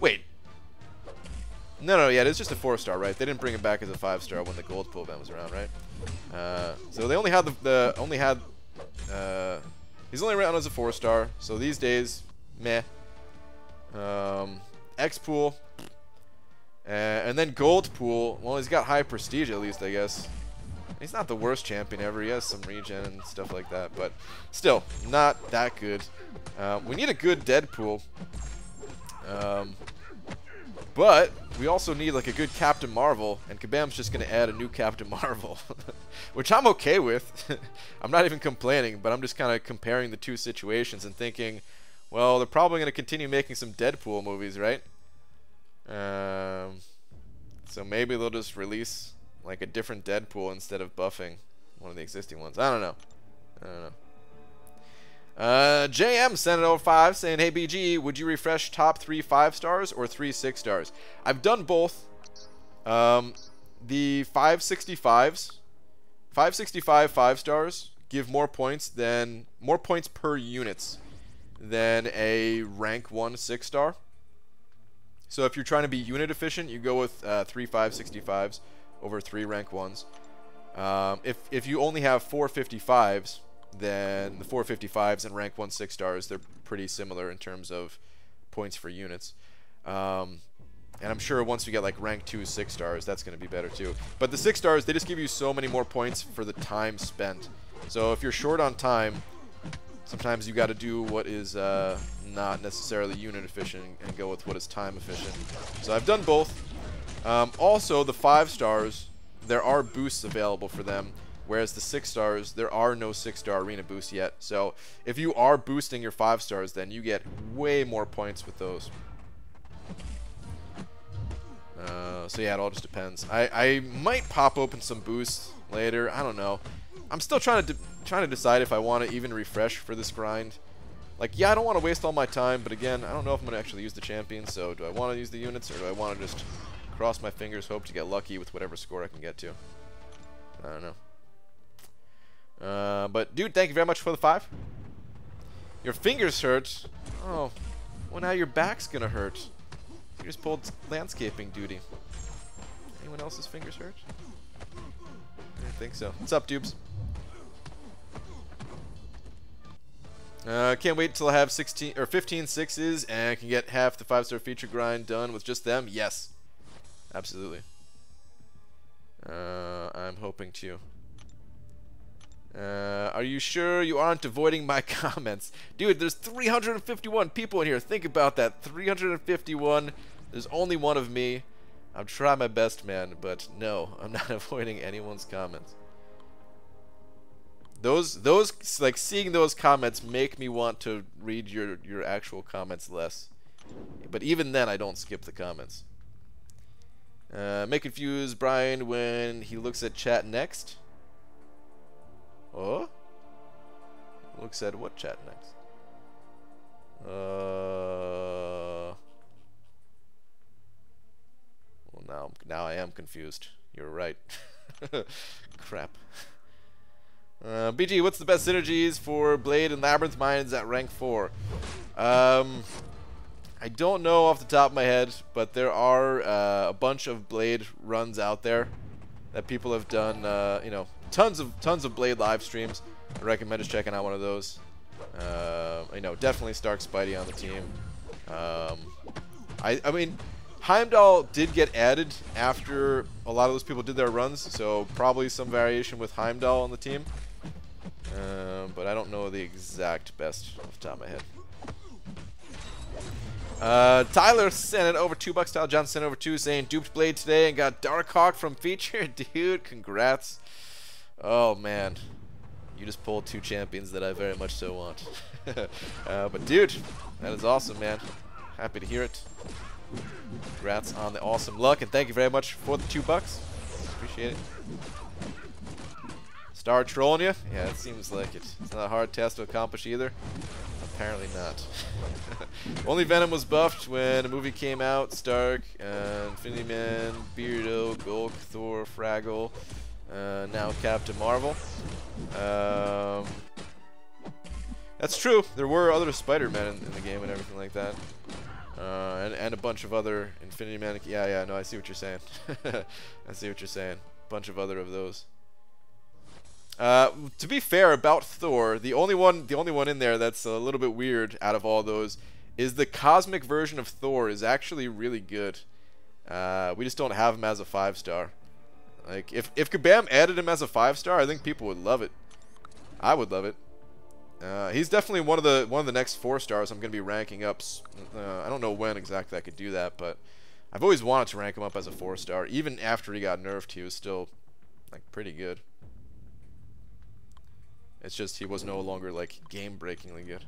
Wait. No, yeah, it's just a 4-star, right? They didn't bring him back as a 5-star when the gold pool event was around, right? So they only had he's only around as a 4-star. So these days, meh. X pool, and then gold pool. Well, he's got high prestige at least, I guess. He's not the worst champion ever. He has some regen and stuff like that, but still not that good. We need a good Deadpool. But we also need like a good Captain Marvel, and Kabam's just going to add a new Captain Marvel, which I'm okay with. I'm not even complaining, but I'm just kind of comparing the 2 situations and thinking, well, they're probably going to continue making some Deadpool movies, right? So maybe they'll just release like a different Deadpool instead of buffing one of the existing ones. I don't know. JM sent it over 5 saying, hey BG, would you refresh top 3 5-stars or 3 6-stars? I've done both. The 565s, 565 5-stars give more points per units than a rank 1 6-star. So if you're trying to be unit efficient, you go with 3 565s over 3 rank 1s. If you only have 4 55s, then the 4 55s and rank 1 6-stars, they're pretty similar in terms of points for units. And I'm sure once we get like rank 2 6-stars, that's going to be better too. But the 6-stars, they just give you so many more points for the time spent. So if you're short on time, sometimes you got to do what is not necessarily unit efficient and go with what is time efficient. So I've done both. Also, the 5-stars, there are boosts available for them, whereas the 6-stars, there are no 6-star arena boosts yet. So if you are boosting your 5-stars, then you get way more points with those. So yeah, it all just depends. I might pop open some boosts later. I don't know. I'm still trying to decide if I want to even refresh for this grind. Like, yeah, I don't want to waste all my time, but again, I don't know if I'm going to actually use the champion. So do I want to use the units, or do I want to just cross my fingers, hope to get lucky with whatever score I can get to? I don't know. But dude, thank you very much for the 5. Your fingers hurt. Oh, well, now your back's gonna hurt. You just pulled landscaping duty. Anyone else's fingers hurt? I don't think so. What's up, dubes? Can't wait until I have 16 or 15 6s and can get half the 5-star feature grind done with just them. Yes, absolutely. I'm hoping to. Are you sure you aren't avoiding my comments? Dude, there's 351 people in here. Think about that. 351. There's only one of me. I'll try my best, man, but no, I'm not avoiding anyone's comments. Those like seeing those comments make me want to read your actual comments less. But even then, I don't skip the comments. May confuse Brian when he looks at chat next. Oh? Looks at what chat next? Well, now I am confused. You're right. Crap. BG, what's the best synergies for Blade and Labyrinth Mines at rank 4? I don't know off the top of my head, but there are a bunch of Blade runs out there that people have done. You know, tons of Blade live streams. I recommend just checking out one of those. You know, definitely Stark Spidey on the team. I mean, Heimdall did get added after a lot of those people did their runs, so probably some variation with Heimdall on the team. But I don't know the exact best off the top of my head. Tyler sent it over $2. Tyler Johnson sent over 2 saying duped Blade today and got Darkhawk from feature. Dude, congrats. Oh man, you just pulled 2 champions that I very much so want. But dude, that is awesome, man. Happy to hear it. Congrats on the awesome luck, and thank you very much for the $2. Appreciate it. Star trolling you? Yeah, it seems like it. It's not a hard task to accomplish either. Apparently not. Only Venom was buffed when a movie came out. Stark, Infinity Man, Beardo, Gulk, Thor, Fraggle, now Captain Marvel. That's true. There were other Spider-Men in the game and everything like that. And a bunch of other Infinity Man. Yeah, no, I see what you're saying. I see what you're saying. Bunch of other of those. To be fair about Thor, the only one in there that's a little bit weird out of all those is the cosmic version of Thor is actually really good. We just don't have him as a 5-star. Like if Kabam added him as a 5-star, I think people would love it. I would love it. He's definitely one of the next 4 stars I'm gonna be ranking up. I don't know when exactly I could do that, but I've always wanted to rank him up as a 4-star. Even after he got nerfed, he was still like pretty good. It's just he was no longer like game-breakingly good.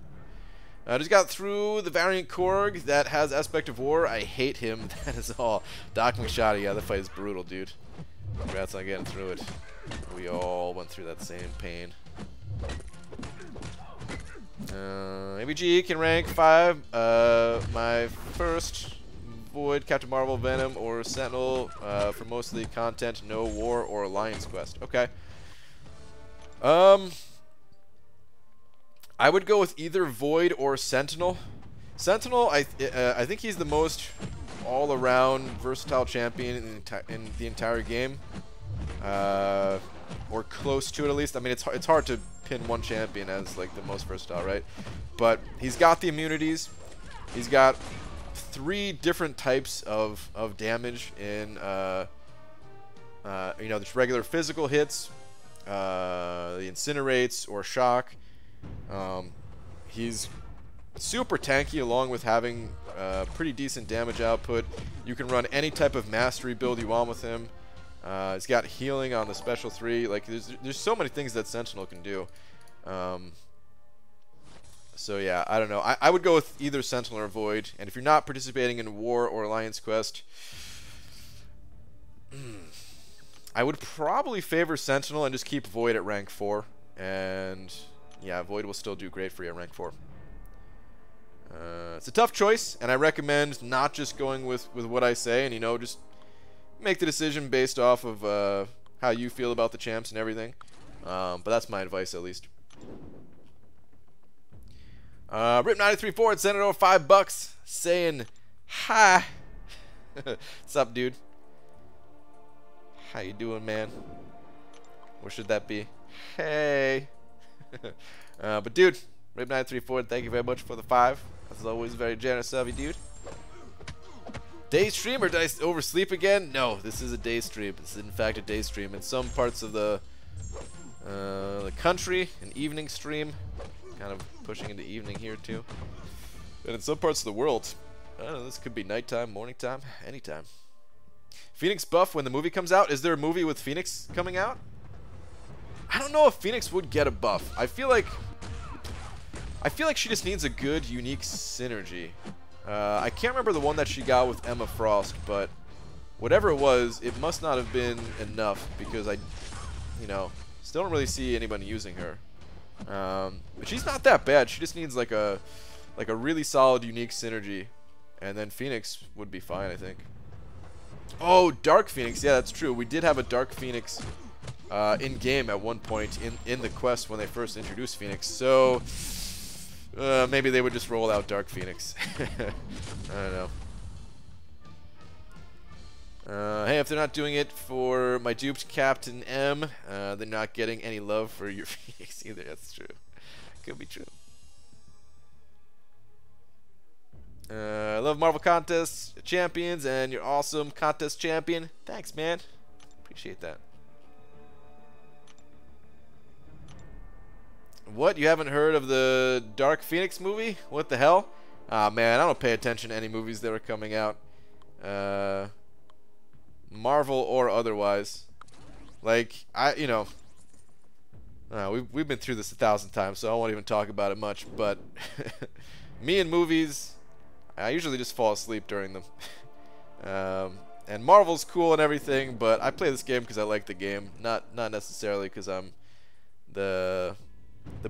Just got through the variant Korg that has Aspect of War. I hate him. That is all. Doc McShotty, yeah, the fight is brutal, dude. Congrats on getting through it. We all went through that same pain. ABG can rank 5. My first Void, Captain Marvel, Venom, or Sentinel for most of the content. No War or Alliance Quest. Okay. I would go with either Void or Sentinel. Sentinel, I think he's the most all-around versatile champion in the entire game, or close to it at least. I mean, it's hard to pin one champion as like the most versatile, right? But he's got the immunities. He's got 3 different types of damage in you know, just regular physical hits, the incinerates or shock. He's super tanky along with having pretty decent damage output. You can run any type of mastery build you want with him. He's got healing on the special 3. Like there's so many things that Sentinel can do. So yeah, I don't know. I would go with either Sentinel or Void. And if you're not participating in War or Alliance Quest, I would probably favor Sentinel and just keep Void at rank 4. And yeah, Void will still do great for you at rank 4. It's a tough choice, and I recommend not just going with what I say, and you know, just make the decision based off of how you feel about the champs and everything. But that's my advice, at least. Rip93 Ford sent it over $5 saying hi. What's up, dude? How you doing, man? What should that be? Hey. But dude, Rip93 Ford, thank you very much for the 5. As always, very generous of you, dude. Day stream, or did I oversleep again? No, this is a day stream. This is in fact a day stream. In some parts of the country, an evening stream. Kind of pushing into evening here too. And in some parts of the world, I don't know, this could be nighttime, morning time, anytime. Phoenix buff when the movie comes out. Is there a movie with Phoenix coming out? I don't know if Phoenix would get a buff. I feel like she just needs a good, unique synergy. I can't remember the one that she got with Emma Frost, but whatever it was, it must not have been enough because I, you know, still don't really see anybody using her. But she's not that bad. She just needs like a really solid, unique synergy, and then Phoenix would be fine, I think. Oh, Dark Phoenix. Yeah, that's true. We did have a Dark Phoenix in game at one point in the quest when they first introduced Phoenix. So maybe they would just roll out Dark Phoenix. I don't know. Hey, if they're not doing it for my duped Captain M, they're not getting any love for your Phoenix either. That's true. Could be true. I love Marvel Contest Champions, and you're awesome, Contest Champion. Thanks, man. Appreciate that. What? You haven't heard of the Dark Phoenix movie? What the hell? Ah, man, I don't pay attention to any movies that are coming out. Marvel or otherwise. Like, you know, we've been through this 1,000 times, so I won't even talk about it much. But me and movies, I usually just fall asleep during them. And Marvel's cool and everything, but I play this game because I like the game, not necessarily because I'm the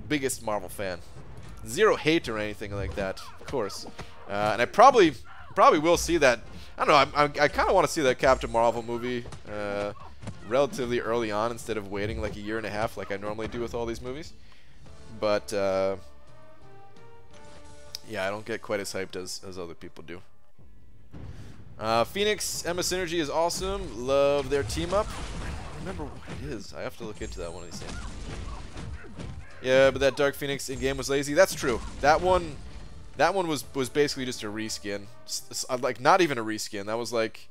biggest Marvel fan. Zero hate or anything like that, of course. And I probably will see that. I don't know. I kind of want to see that Captain Marvel movie relatively early on instead of waiting like a year and a half like I normally do with all these movies. But yeah, I don't get quite as hyped as other people do. Phoenix Emma synergy is awesome. Love their team up. I don't remember what it is. I have to look into that one of these things. Yeah, but that Dark Phoenix in game was lazy. That's true. That one was basically just a reskin. Like not even a reskin. That was like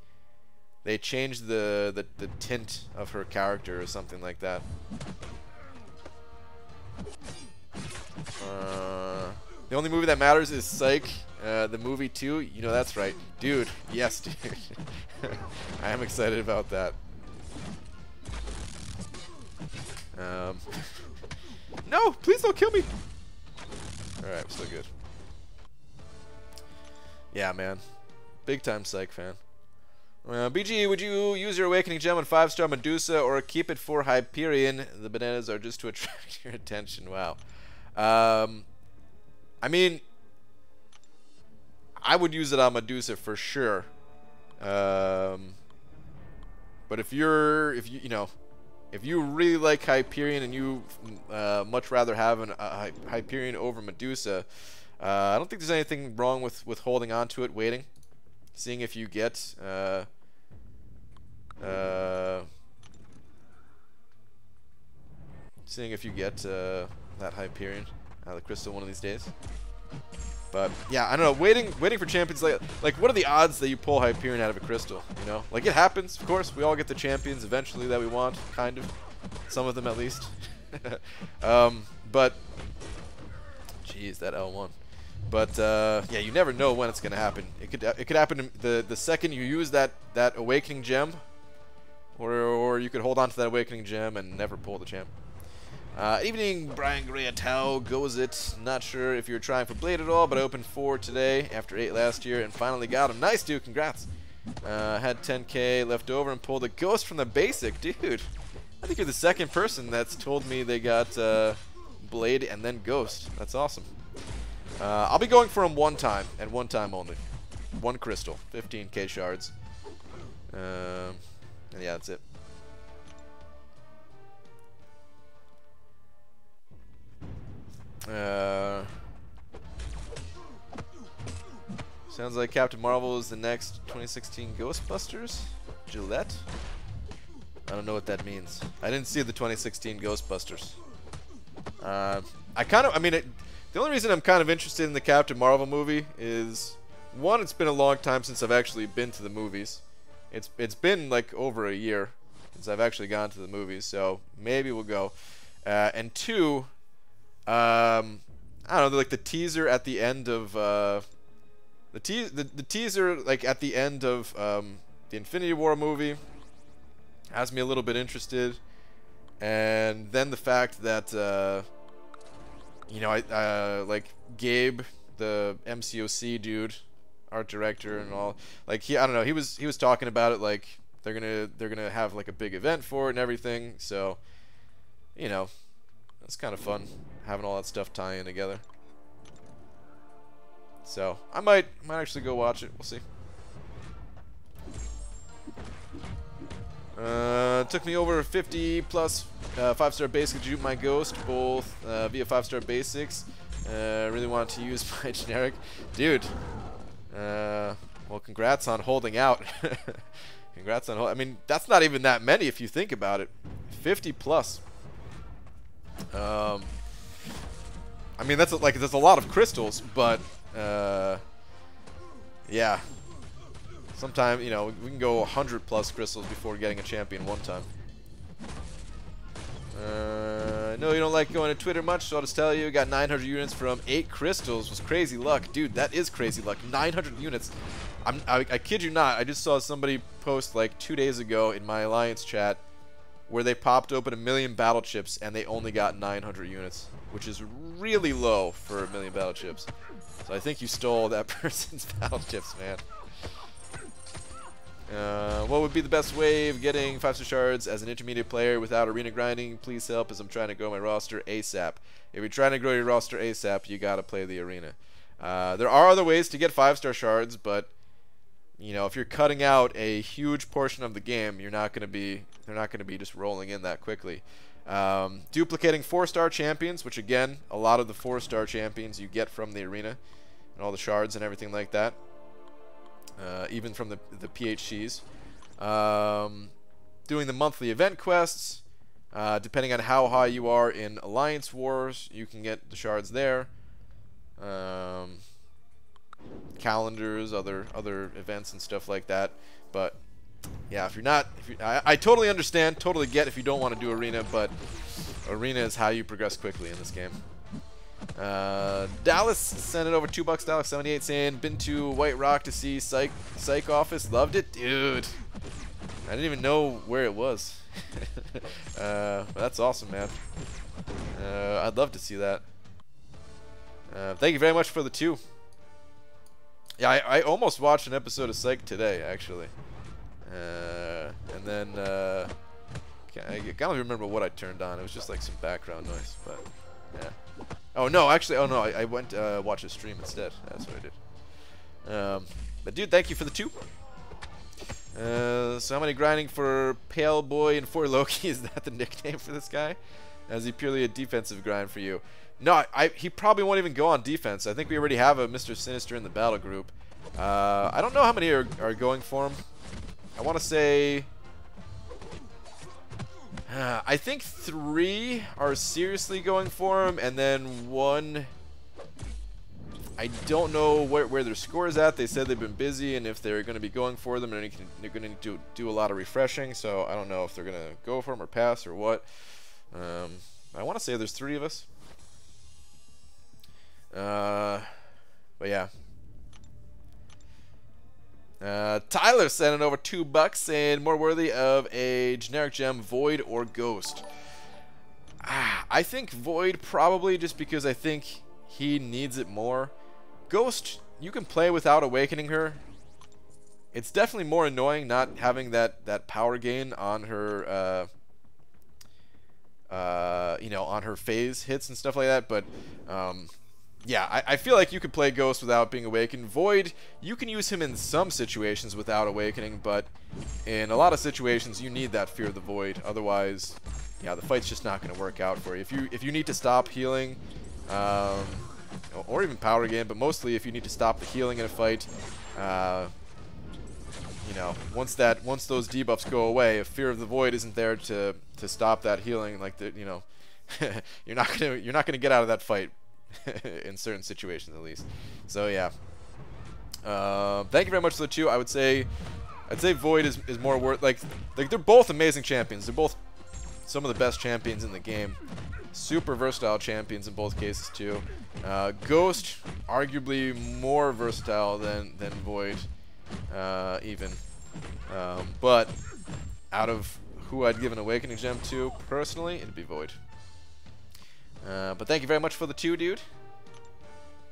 they changed the tint of her character or something like that. The only movie that matters is Psych, the movie too. You know that's right, dude. Yes, dude. I am excited about that. No, please don't kill me. All right, I'm still good. Yeah, man, big time Psych fan. BG, would you use your Awakening Gem on 5-star Medusa or keep it for Hyperion? The bananas are just to attract your attention. Wow. I mean, I would use it on Medusa for sure. But if you really like Hyperion and you much rather have a Hyperion over Medusa, I don't think there's anything wrong with holding on to it, waiting, seeing if you get that Hyperion out of the crystal one of these days. But yeah, I don't know. Waiting for champions like what are the odds that you pull Hyperion out of a crystal? You know, like it happens. Of course, we all get the champions eventually that we want, kind of. Some of them at least. But jeez, that L1. But yeah, you never know when it's gonna happen. It could happen the second you use that Awakening Gem, or you could hold on to that Awakening Gem and never pull the champ. Evening, Brian Gray. How goes it? Not sure if you're trying for Blade at all, but I opened 4 today after 8 last year and finally got him. Nice, dude. Congrats. Had 10K left over and pulled a Ghost from the basic, dude. I think you're the second person that's told me they got Blade and then Ghost. That's awesome. I'll be going for him one time and one time only. 1 crystal, 15K shards. And yeah, that's it. Sounds like Captain Marvel is the next 2016 Ghostbusters. Gillette? I don't know what that means. I didn't see the 2016 Ghostbusters. The only reason I'm kind of interested in the Captain Marvel movie is, one, it's been a long time since I've actually been to the movies. It's been like over a year since I've actually gone to the movies, so maybe we'll go. And two, I don't know, like the teaser at the end of the teaser like at the end of the Infinity War movie has me a little bit interested, And then the fact that you know, like Gabe, the MCOC dude, art director and all, like I don't know, he was talking about it like they're gonna have like a big event for it and everything. So, you know, it's kind of fun having all that stuff tie in together. So I might actually go watch it. We'll see. Took me over 50 plus 5-star basic to shoot my ghost, both via 5-star basics. Really wanted to use my generic. Dude, well, congrats on holding out. Congrats on I mean, that's not even that many if you think about it. 50 plus. I mean, that's a lot of crystals, but yeah. Sometimes, you know, we can go 100 plus crystals before getting a champion one time. No, you don't like going to Twitter much, so I'll just tell you, got 900 units from 8 crystals. Was crazy luck. Dude, that is crazy luck. 900 units. I kid you not, I just saw somebody post like 2 days ago in my Alliance chat where they popped open 1,000,000 battle chips and they only got 900 units, which is really low for 1,000,000 battle chips. So I think you stole that person's battle chips, man. What would be the best way of getting 5-star shards as an intermediate player without arena grinding? Please help, as I'm trying to grow my roster ASAP. If you're trying to grow your roster ASAP, you gotta play the arena. There are other ways to get 5-star shards, but you know, if you're cutting out a huge portion of the game, they're not gonna be just rolling in that quickly. Duplicating 4-star champions, which again, a lot of the 4-star champions you get from the arena and all the shards and everything like that. Even from the PHCs. Doing the monthly event quests. Depending on how high you are in Alliance Wars, you can get the shards there. Calendars, other events and stuff like that. But yeah, I totally understand, totally get if you don't want to do arena, but arena is how you progress quickly in this game. Dallas sent it over $2. Dallas 78 saying, been to White Rock to see Psych Office, loved it, dude. I didn't even know where it was. That's awesome, man. I'd love to see that. Thank you very much for the 2. Yeah, I almost watched an episode of Psych today, actually. And then I can't remember what I turned on. It was just like some background noise, but yeah. Oh no, actually, oh no, I went watch a stream instead. That's what I did. But dude, thank you for the 2. So how many grinding for Pale Boy and for Loki? Is that the nickname for this guy? Is he purely a defensive grind for you? No, he probably won't even go on defense. I think we already have a Mr. Sinister in the battle group. I don't know how many are going for him. I want to say I think 3 are seriously going for him, and then 1, I don't know where their score is at. They said they've been busy, and if they're going to be going for them, they're going to need to do a lot of refreshing, so I don't know if they're going to go for them or pass or what. I want to say there's 3 of us. But yeah. Tyler sent it over $2 saying, more worthy of a generic gem, Void or Ghost? I think Void probably, just because I think he needs it more. Ghost, you can play without awakening her. It's definitely more annoying not having that power gain on her, you know, on her phase hits and stuff like that, but yeah, I feel like you could play Ghost without being awakened. Void, you can use him in some situations without awakening, but in a lot of situations you need that Fear of the Void. Otherwise, yeah, the fight's just not going to work out for you. If you need to stop healing, or even power gain, but mostly if you need to stop the healing in a fight, you know, once those debuffs go away, if Fear of the Void isn't there to stop that healing, like you know, you're not gonna get out of that fight. In certain situations, at least. So yeah. Thank you very much for the 2. I'd say Void is more worth. Like they're both amazing champions. They're both some of the best champions in the game. Super versatile champions in both cases too. Ghost, arguably more versatile than Void, even. But out of who I'd give an Awakening Gem to, personally, it'd be Void. But thank you very much for the 2, dude.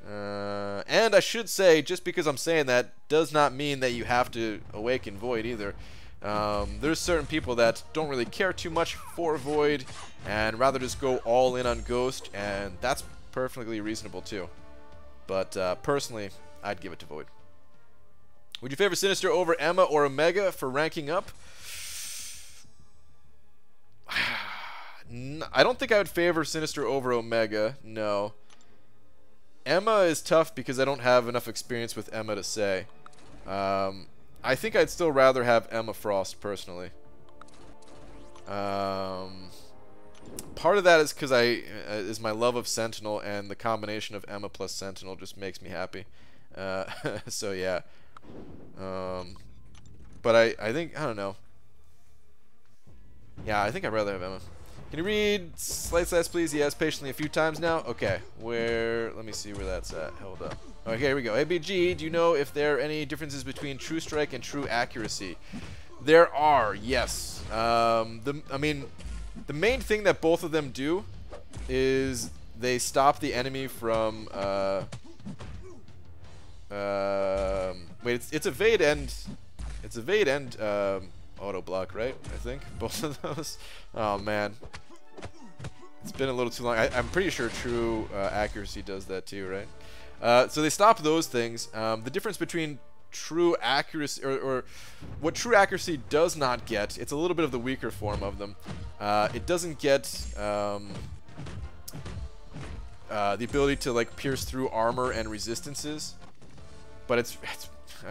And I should say, just because I'm saying that, does not mean that you have to Awaken Void either. There's certain people that don't really care too much for Void, and rather just go all in on Ghost, and that's perfectly reasonable too. But personally, I'd give it to Void. Would you favor Sinister over Emma or Omega for ranking up? I don't think I would favor Sinister over Omega, no. Emma is tough because I don't have enough experience with Emma to say. I think I'd still rather have Emma Frost, personally. Part of that is because is my love of Sentinel, and the combination of Emma plus Sentinel just makes me happy. So yeah. But I think, I don't know. Yeah, I think I'd rather have Emma. Can you read Slight Slice, please? Yes, patiently a few times now. Okay, let me see where that's at. Hold up. Okay, here we go. ABG, do you know if there are any differences between True Strike and True Accuracy? There are, yes. I mean, the main thing that both of them do is they stop the enemy from, wait, it's evade and, auto block, right? I think both of those. Oh man, it's been a little too long. I'm pretty sure True Accuracy does that too, right? So they stop those things. The difference between True Accuracy or what True Accuracy does not get, it's a little bit of the weaker form of them. It doesn't get the ability to like pierce through armor and resistances, but it's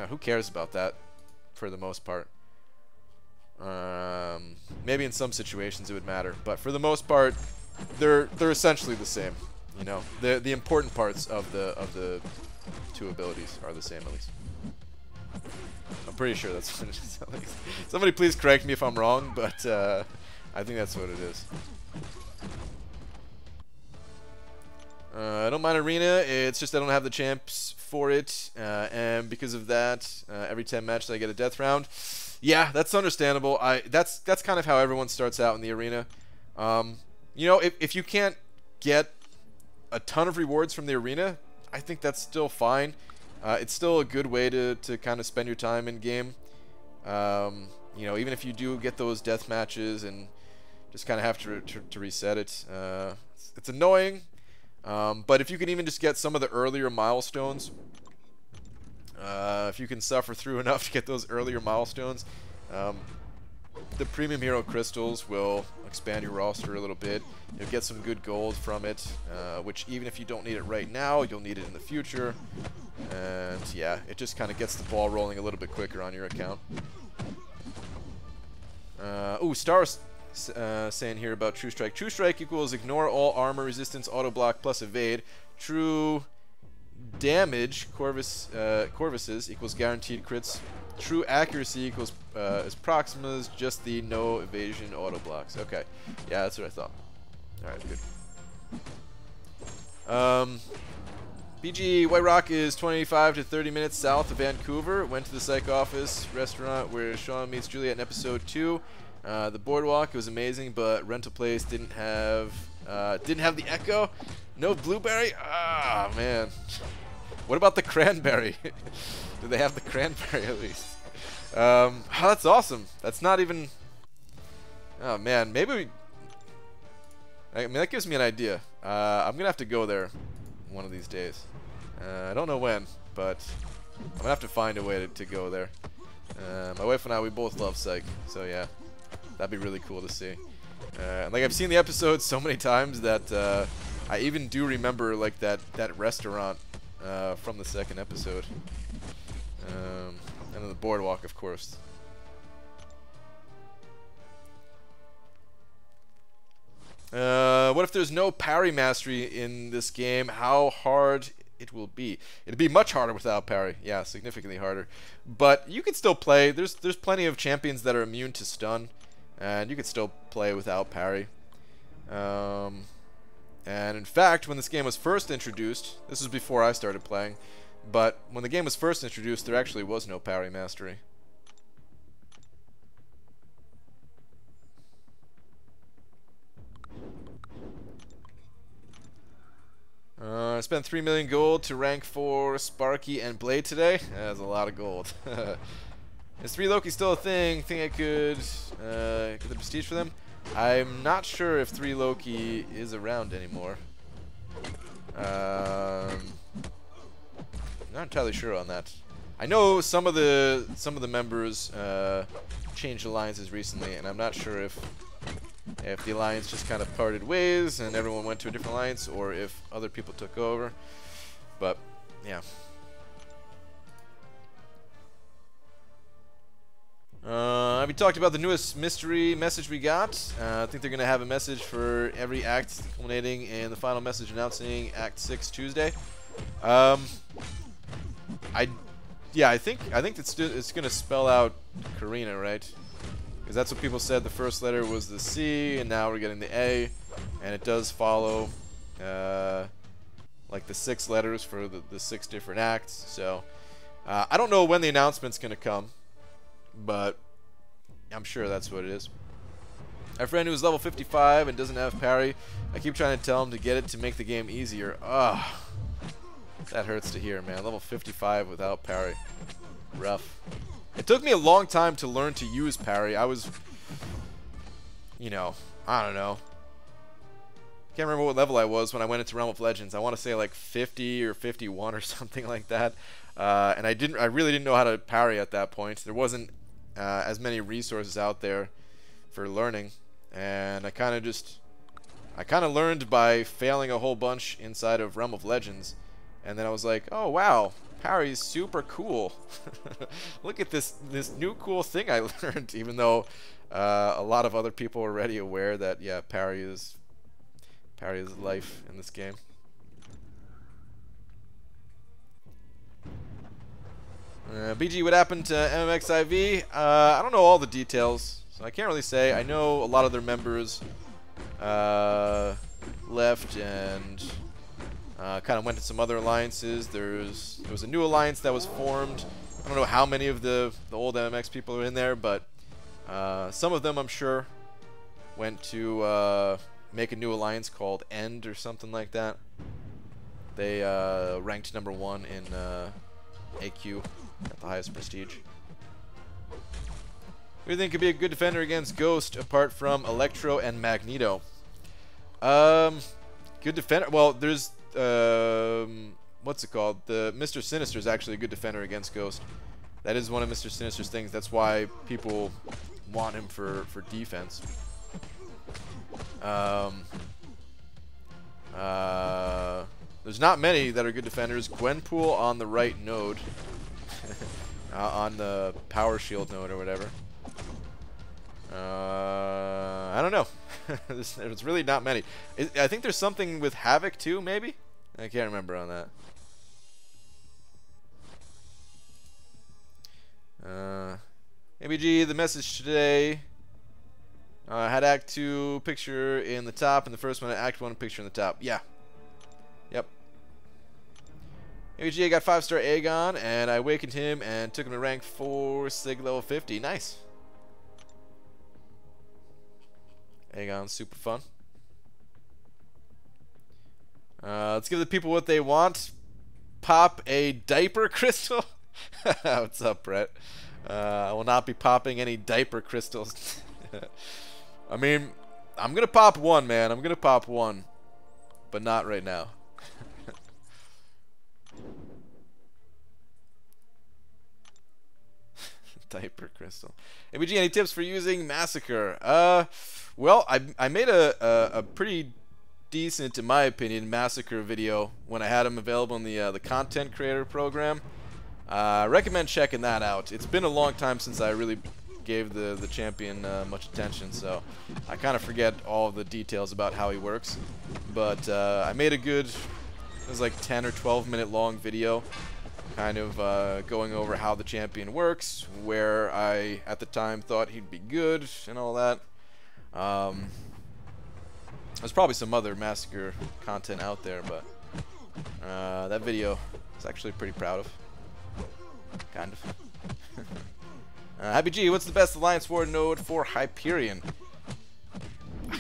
who cares about that for the most part. Maybe in some situations it would matter, but for the most part, they're essentially the same. You know, the important parts of the two abilities are the same at least. I'm pretty sure that's what it is at least. Somebody please correct me if I'm wrong, but I think that's what it is. I don't mind Arena, it's just I don't have the champs for it, and because of that, every 10 matches I get a death round. Yeah, that's understandable. That's kind of how everyone starts out in the arena. You know, if you can't get a ton of rewards from the arena, I think that's still fine. It's still a good way to kind of spend your time in game. You know, even if you do get those death matches and just kind of have to reset it, it's annoying. But if you can even just get some of the earlier milestones, if you can suffer through enough to get those earlier milestones, the premium hero crystals will expand your roster a little bit. You'll get some good gold from it, which even if you don't need it right now, you'll need it in the future. And yeah, it just kind of gets the ball rolling a little bit quicker on your account. Ooh, Stars saying here about True Strike. True Strike equals ignore all armor, resistance, auto block plus evade. True damage, Corvuses equals guaranteed crits. True accuracy equals is Proximas, just the no evasion auto blocks. Okay, yeah, that's what I thought. All right, good. BG White Rock is 25 to 30 minutes south of Vancouver. Went to the psych office restaurant where Sean meets Juliet in episode 2. The boardwalk was amazing, but rental place didn't have the Echo. No blueberry. Ah man. What about the cranberry? Do they have the cranberry at least? Oh, that's awesome. That's not even. Oh man, maybe. I mean, that gives me an idea. I'm gonna have to go there one of these days. I don't know when, but I'm gonna have to find a way to go there. My wife and I, we both love psych, so yeah, that'd be really cool to see. Like I've seen the episodes so many times that I even do remember like that restaurant from the second episode, and then the boardwalk, of course. What if there's no parry mastery in this game? How hard it will be? It'd be much harder without parry. Yeah, significantly harder. But you can still play. There's plenty of champions that are immune to stun, and you can still play without parry. And in fact, when this game was first introduced, this was before I started playing, but when the game was first introduced, there actually was no parry mastery. Spent 3 million gold to rank 4 Sparky and Blade today. That's a lot of gold. Is 3 Loki still a thing? Think I could get the prestige for them? I'm not sure if 3 Loki is around anymore. Not entirely sure on that. I know some of the members changed alliances recently, and I'm not sure if the alliance just kind of parted ways and everyone went to a different alliance, or if other people took over. But yeah. Have you talked about the newest mystery message we got? I think they're gonna have a message for every act, culminating in the final message announcing Act 6 Tuesday. I think it's gonna spell out Karina, right? Because that's what people said. The first letter was the C, and now we're getting the A, and it does follow like the 6 letters for the 6 different acts. So I don't know when the announcement's gonna come, but I'm sure that's what it is. Our friend who's level 55 and doesn't have parry, I keep trying to tell him to get it to make the game easier. Ugh. That hurts to hear, man. Level 55 without parry. Rough. It took me a long time to learn to use parry. I was, you know, I don't know. Can't remember what level I was when I went into Realm of Legends. I want to say like 50 or 51 or something like that. And I really didn't know how to parry at that point. There wasn't as many resources out there for learning, and I kind of learned by failing a whole bunch inside of Realm of Legends. And then I was like, oh wow, parry's super cool. Look at this new cool thing I learned, even though a lot of other people are already aware that, yeah, parry is life in this game. BG, what happened to MMXIV? I don't know all the details, so I can't really say. I know a lot of their members left and kind of went to some other alliances. There was a new alliance that was formed. I don't know how many of the old MMX people are in there, but some of them, I'm sure, went to make a new alliance called End or something like that. They ranked #1 in AQ at the highest prestige. Who do you think could be a good defender against Ghost apart from Electro and Magneto? Good defender. Well, there's what's it called? The Mr. Sinister is actually a good defender against Ghost. That is one of Mr. Sinister's things. That's why people want him for defense. There's not many that are good defenders. Gwenpool on the right node. On the power shield node or whatever. I don't know. There's really not many. I think there's something with Havoc too, maybe? I can't remember on that. ABG, the message today had Act 2 picture in the top, and the first one Act 1 picture in the top. Yeah. Yep. ABG, I got 5-star Aegon, and I awakened him and took him to rank 4 Sig level 50. Nice. Aegon's super fun. Let's give the people what they want. Pop a diaper crystal. What's up, Brett? I will not be popping any diaper crystals. I mean, I'm gonna pop one, man. I'm gonna pop one, but not right now. Diaper crystal. ABG, any tips for using Massacre? Well, I made a pretty decent, in my opinion, Massacre video when I had them available in the content creator program. I recommend checking that out. It's been a long time since I really gave the champion much attention, so I kind of forget all the details about how he works. But I made a good, it was like 10 or 12 minute long video, kind of going over how the champion works, where I at the time thought he'd be good and all that. There's probably some other Massacre content out there, but that video I was actually pretty proud of. Kind of. Happy G, what's the best Alliance War node for Hyperion?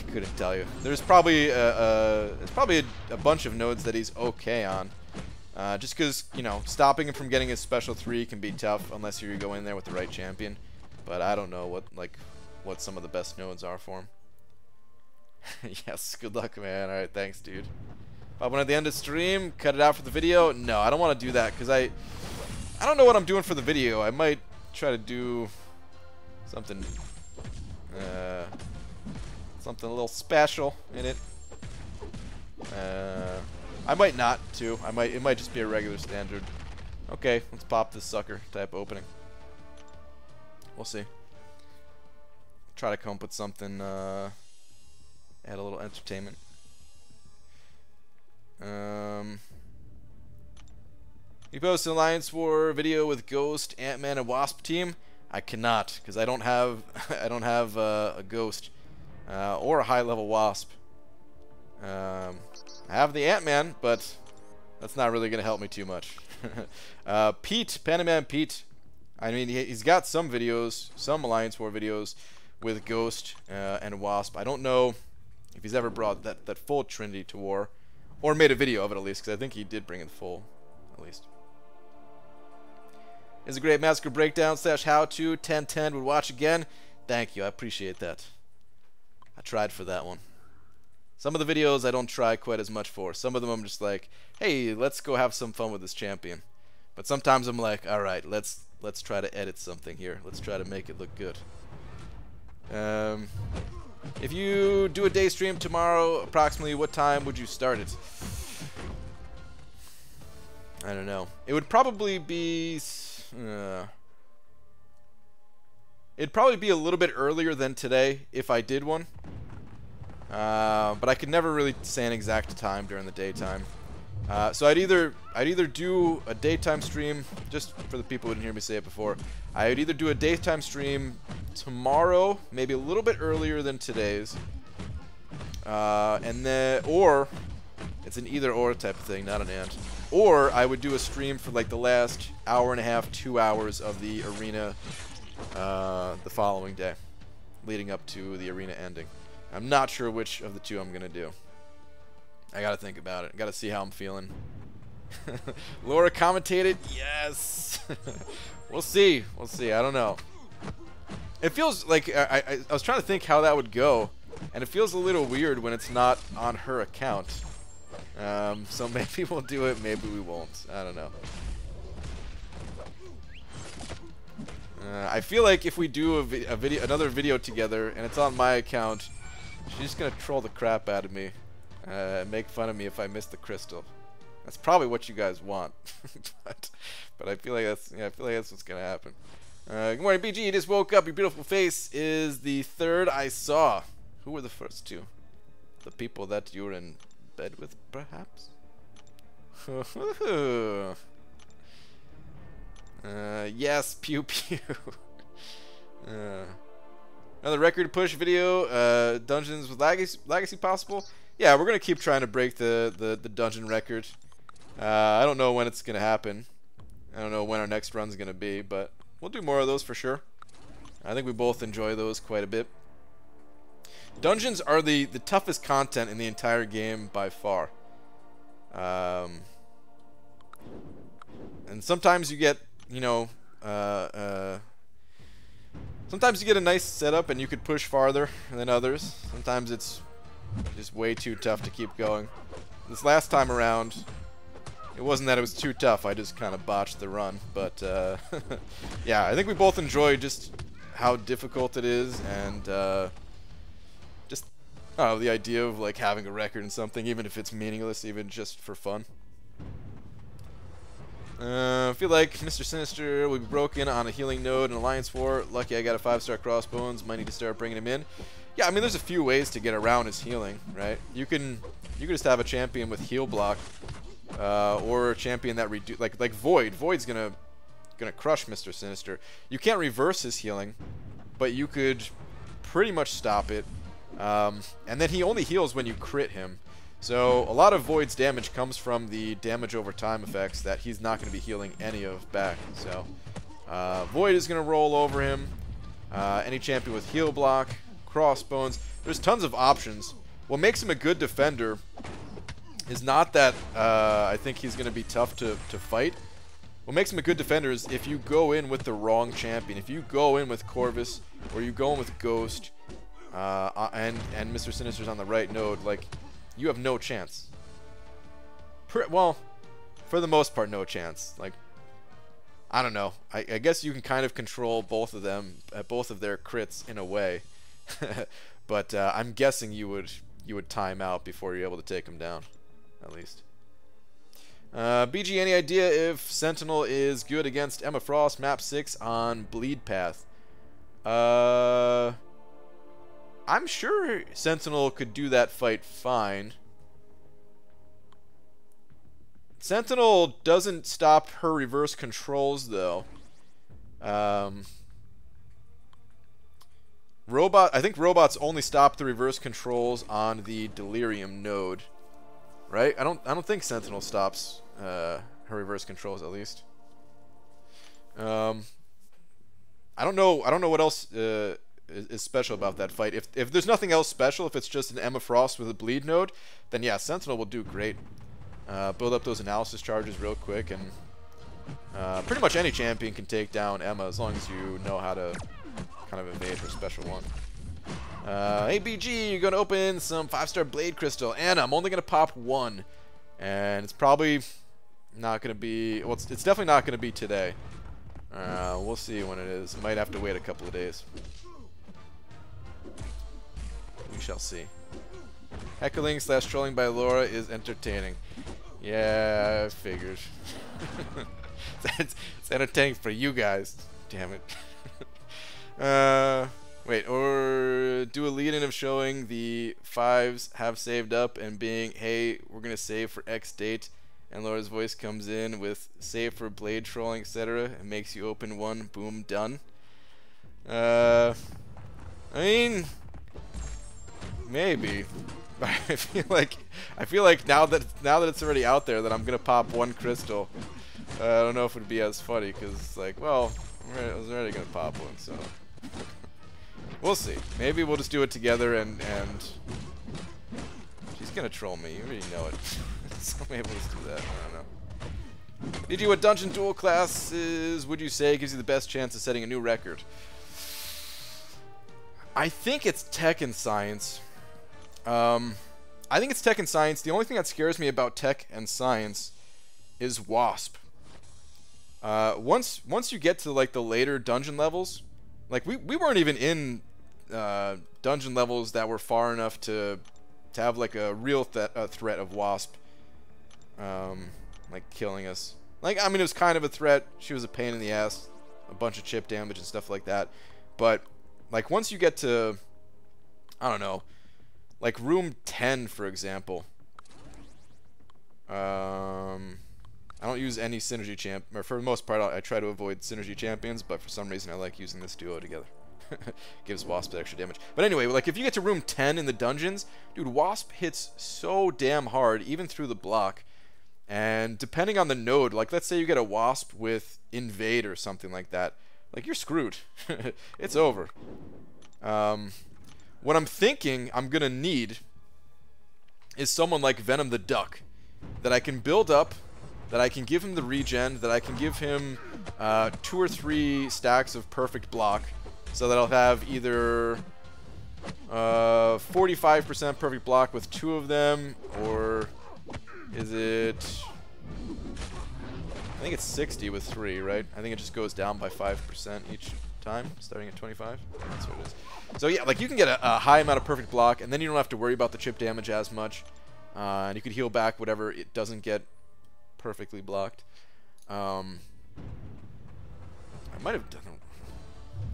couldn't tell you. There's probably a bunch of nodes that he's okay on. Just because, you know, stopping him from getting his special 3 can be tough unless you go in there with the right champion. But I don't know what some of the best nodes are for him. Yes, good luck, man. Alright, thanks, dude. Pop one at the end of stream, cut it out for the video. No, I don't want to do that because I don't know what I'm doing for the video. I might try to do something something a little special in it. I might not too. It might just be a regular standard. Okay, let's pop this sucker type opening. We'll see. Try to come up with something, add a little entertainment. You post an Alliance War video with Ghost, Ant-Man, and Wasp team. I cannot because I don't have a Ghost or a high-level Wasp. I have the Ant-Man, but that's not really gonna help me too much. Pete, Panaman Pete. I mean, he's got some videos, some Alliance War videos with Ghost and Wasp. I don't know if he's ever brought that full Trinity to war, or made a video of it at least, because I think he did bring it full, at least. Is a great Massacre Breakdown / how-to 1010 would watch again. Thank you, I appreciate that. I tried for that one. Some of the videos I don't try quite as much for. Some of them I'm just like, hey, let's go have some fun with this champion. But sometimes I'm like, all right, let's try to edit something here. Let's try to make it look good. If you do a day stream tomorrow, approximately what time would you start it? I don't know. It would probably be it'd probably be a little bit earlier than today if I did one. But I could never really say an exact time during the daytime. So I'd either do a daytime stream, just for the people who didn't hear me say it before. I would either do a daytime stream tomorrow, maybe a little bit earlier than today's, and then, or it's an either-or type of thing, not an and. Or I would do a stream for like the last hour and a half, 2 hours of the arena the following day, leading up to the arena ending. I'm not sure which of the two I'm gonna do. I gotta think about it. Gotta see how I'm feeling. Laura commentated. Yes. We'll see. We'll see. I don't know. It feels like I was trying to think how that would go, and it feels a little weird when it's not on her account. So maybe we'll do it. Maybe we won't. I don't know. I feel like if we do another video together, and it's on my account, she's just gonna troll the crap out of me. Make fun of me if I miss the crystal. That's probably what you guys want, but I feel like that's what's gonna happen. Good morning, BG. You just woke up. Your beautiful face is the third I saw. Who were the first two? The people that you were in bed with, perhaps. Yes, pew pew. Another record push video. Dungeons with legacy possible. Yeah, we're gonna keep trying to break the dungeon record. I don't know when it's gonna happen. I don't know when our next run's gonna be, but we'll do more of those for sure. I think we both enjoy those quite a bit. Dungeons are the toughest content in the entire game by far. And sometimes you get, you know, sometimes you get a nice setup and you could push farther than others. Sometimes it's just way too tough to keep going. This last time around, it wasn't that it was too tough, I just kind of botched the run. But yeah, I think we both enjoy just how difficult it is, and just the idea of like having a record in something, even if it's meaningless, even just for fun. I feel like Mr. Sinister will be broken on a healing node in Alliance War. Lucky I got a 5-star crossbones. Might need to start bringing him in. Yeah, I mean, there's a few ways to get around his healing, right? You can just have a champion with heal block, or a champion that like Void. Void's gonna crush Mr. Sinister. You can't reverse his healing, but you could pretty much stop it. And then he only heals when you crit him. So a lot of Void's damage comes from the damage over time effects that he's not going to be healing any of back. So Void is going to roll over him. Any champion with heal block, crossbones. There's tons of options. What makes him a good defender is not that I think he's going to be tough to fight. What makes him a good defender is if you go in with the wrong champion. If you go in with Corvus, or you go in with Ghost, and Mr. Sinister's on the right node, like, you have no chance. Well, for the most part, no chance. Like, I don't know. I guess you can kind of control both of them, both of their crits in a way. But I'm guessing you would time out before you're able to take them down, at least. BG, any idea if Sentinel is good against Emma Frost, map 6 on Bleed Path? I'm sure Sentinel could do that fight fine. Sentinel doesn't stop her reverse controls, though. I think robots only stop the reverse controls on the Delirium node, right? I don't think Sentinel stops her reverse controls, at least. I don't know what else is special about that fight. If there's nothing else special, if it's just an Emma Frost with a bleed node, then yeah, Sentinel will do great. Build up those analysis charges real quick, and pretty much any champion can take down Emma as long as you know how to kind of evade her special one. Hey BG, you're gonna open some 5-star Blade Crystal, and I'm only gonna pop one, and it's probably not gonna be. Well, it's definitely not gonna be today. We'll see when it is. Might have to wait a couple of days. We shall see. Heckling / trolling by Laura is entertaining. Yeah, I figured. It's entertaining for you guys. Damn it. Wait, or do a lead-in of showing the 5s have saved up and being, hey, we're gonna save for X date, and Laura's voice comes in with save for blade trolling, etc. and makes you open one, boom, done. I mean, maybe. But I feel like now that it's already out there that I'm gonna pop one crystal. I don't know if it would be as funny, because it's like, well, I was already gonna pop one, so we'll see. Maybe we'll just do it together, and she's gonna troll me. You already know it. So maybe we'll just do that. I don't know. Did you what dungeon duel classes would you say gives you the best chance of setting a new record? I think it's tech and science. I think it's tech and science. The only thing that scares me about tech and science is Wasp. Once you get to like the later dungeon levels, like we weren't even in dungeon levels that were far enough to have like a real threat of Wasp like killing us. Like, I mean, it was kind of a threat. She was a pain in the ass, a bunch of chip damage and stuff like that. But like once you get to, I don't know, like room 10, for example. I don't use any synergy champ, or for the most part, I try to avoid synergy champions, but for some reason I like using this duo together. Gives Wasp extra damage. But anyway, like if you get to room 10 in the dungeons, dude, Wasp hits so damn hard, even through the block. And depending on the node, like let's say you get a Wasp with Invade or something like that, like you're screwed. It's over. What I'm thinking I'm gonna need is someone like Venom the Duck that I can build up, that I can give him the regen, that I can give him 2 or 3 stacks of perfect block, so that I'll have either 45% perfect block with 2 of them, or is it, I think it's 60 with 3, right? I think it just goes down by 5% each time, starting at 25. That's what it is. So yeah, like you can get a high amount of perfect block, and then you don't have to worry about the chip damage as much, and you can heal back whatever it doesn't get perfectly blocked. I might have done.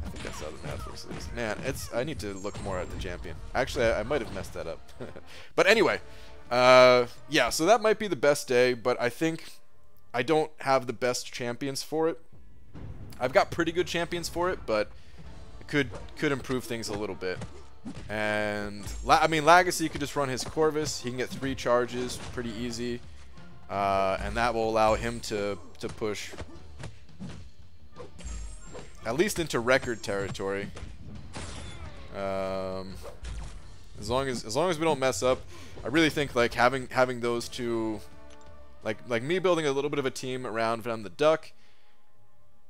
I think that's how the math works. Man, I need to look more at the champion. Actually, I might have messed that up. But anyway, yeah. So that might be the best day, but I think I don't have the best champions for it. I've got pretty good champions for it, but it could improve things a little bit. And I mean, Legacy could just run his Corvus. He can get 3 charges pretty easy, and that will allow him to push at least into record territory. As long as we don't mess up, I really think like having those two, like me building a little bit of a team around Venom the Duck,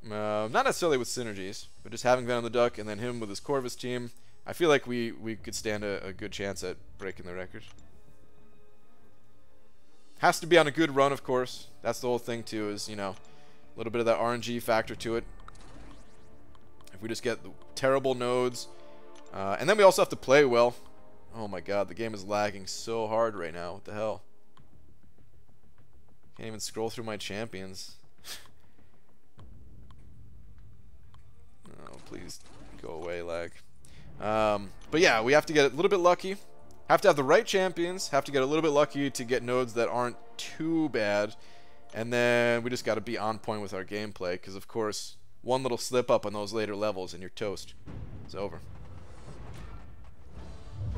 not necessarily with synergies, but just having Venom the Duck and then him with his Corvus team, I feel like we could stand a good chance at breaking the record. Has to be on a good run, of course. That's the whole thing too, is, you know, a little bit of that RNG factor to it. If we just get the terrible nodes, and then we also have to play well. Oh my god, the game is lagging so hard right now. What the hell? Can't even scroll through my champions. Oh, please go away, lag. But yeah, we have to get a little bit lucky. Have to have the right champions. Have to get a little bit lucky to get nodes that aren't too bad. And then we just got to be on point with our gameplay. Because, of course, one little slip up on those later levels and you're toast. It's over.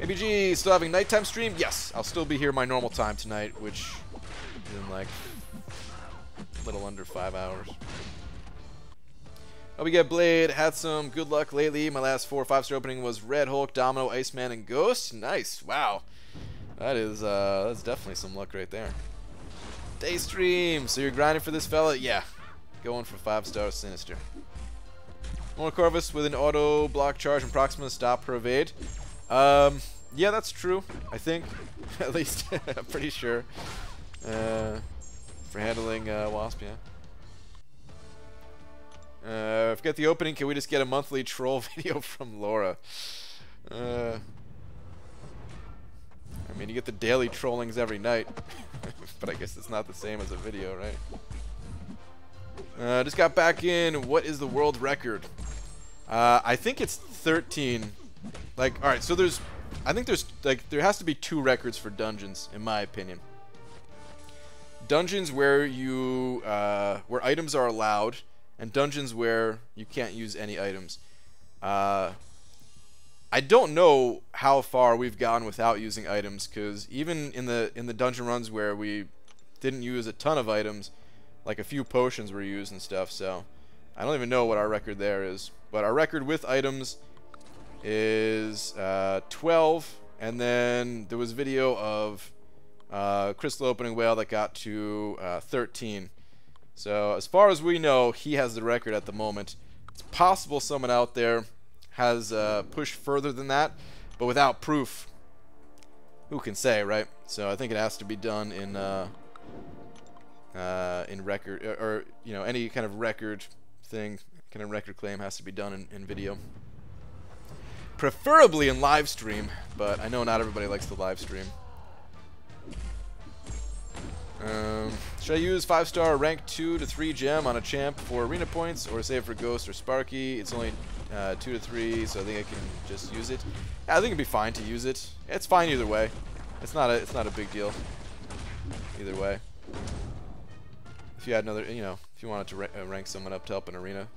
ABG, still having nighttime stream? Yes, I'll still be here my normal time tonight, which is in like a little under 5 hours. Oh, we get Blade. Had some good luck lately. My last 4 or 5-star opening was Red Hulk, Domino, Iceman, and Ghost. Nice. Wow. That's definitely some luck right there. Day stream. So you're grinding for this fella? Yeah. Going for 5-star Sinister. More Corvus with an auto block charge and Proxima stop per evade. Yeah, that's true. I think. At least. I'm pretty sure. For handling Wasp, yeah. Forget the opening. Can we just get a monthly troll video from Laura? I mean, you get the daily trollings every night. But I guess it's not the same as a video, right? Just got back in. What is the world record? I think it's 13. Like, alright, so I think there has to be 2 records for dungeons, in my opinion. Dungeons where where items are allowed, and dungeons where you can't use any items. I don't know how far we've gone without using items, because even in the dungeon runs where we didn't use a ton of items, like a few potions were used and stuff, so I don't even know what our record there is. But our record with items is 12, and then there was video of Crystal Opening Whale that got to 13. So as far as we know, he has the record at the moment. It's possible someone out there has pushed further than that, but without proof, who can say, right? So I think it has to be done in record, or you know, any kind of record thing, kind of record claim has to be done in video. Preferably in live stream, but I know not everybody likes the live stream. Should I use 5-star rank 2 to 3 gem on a champ for arena points, or save for Ghost or Sparky? It's only 2 to 3, so I think I can just use it. Yeah, I think it'd be fine to use it. It's fine either way. It's not a big deal either way. If you had another, you know, if you wanted to rank someone up to help an arena,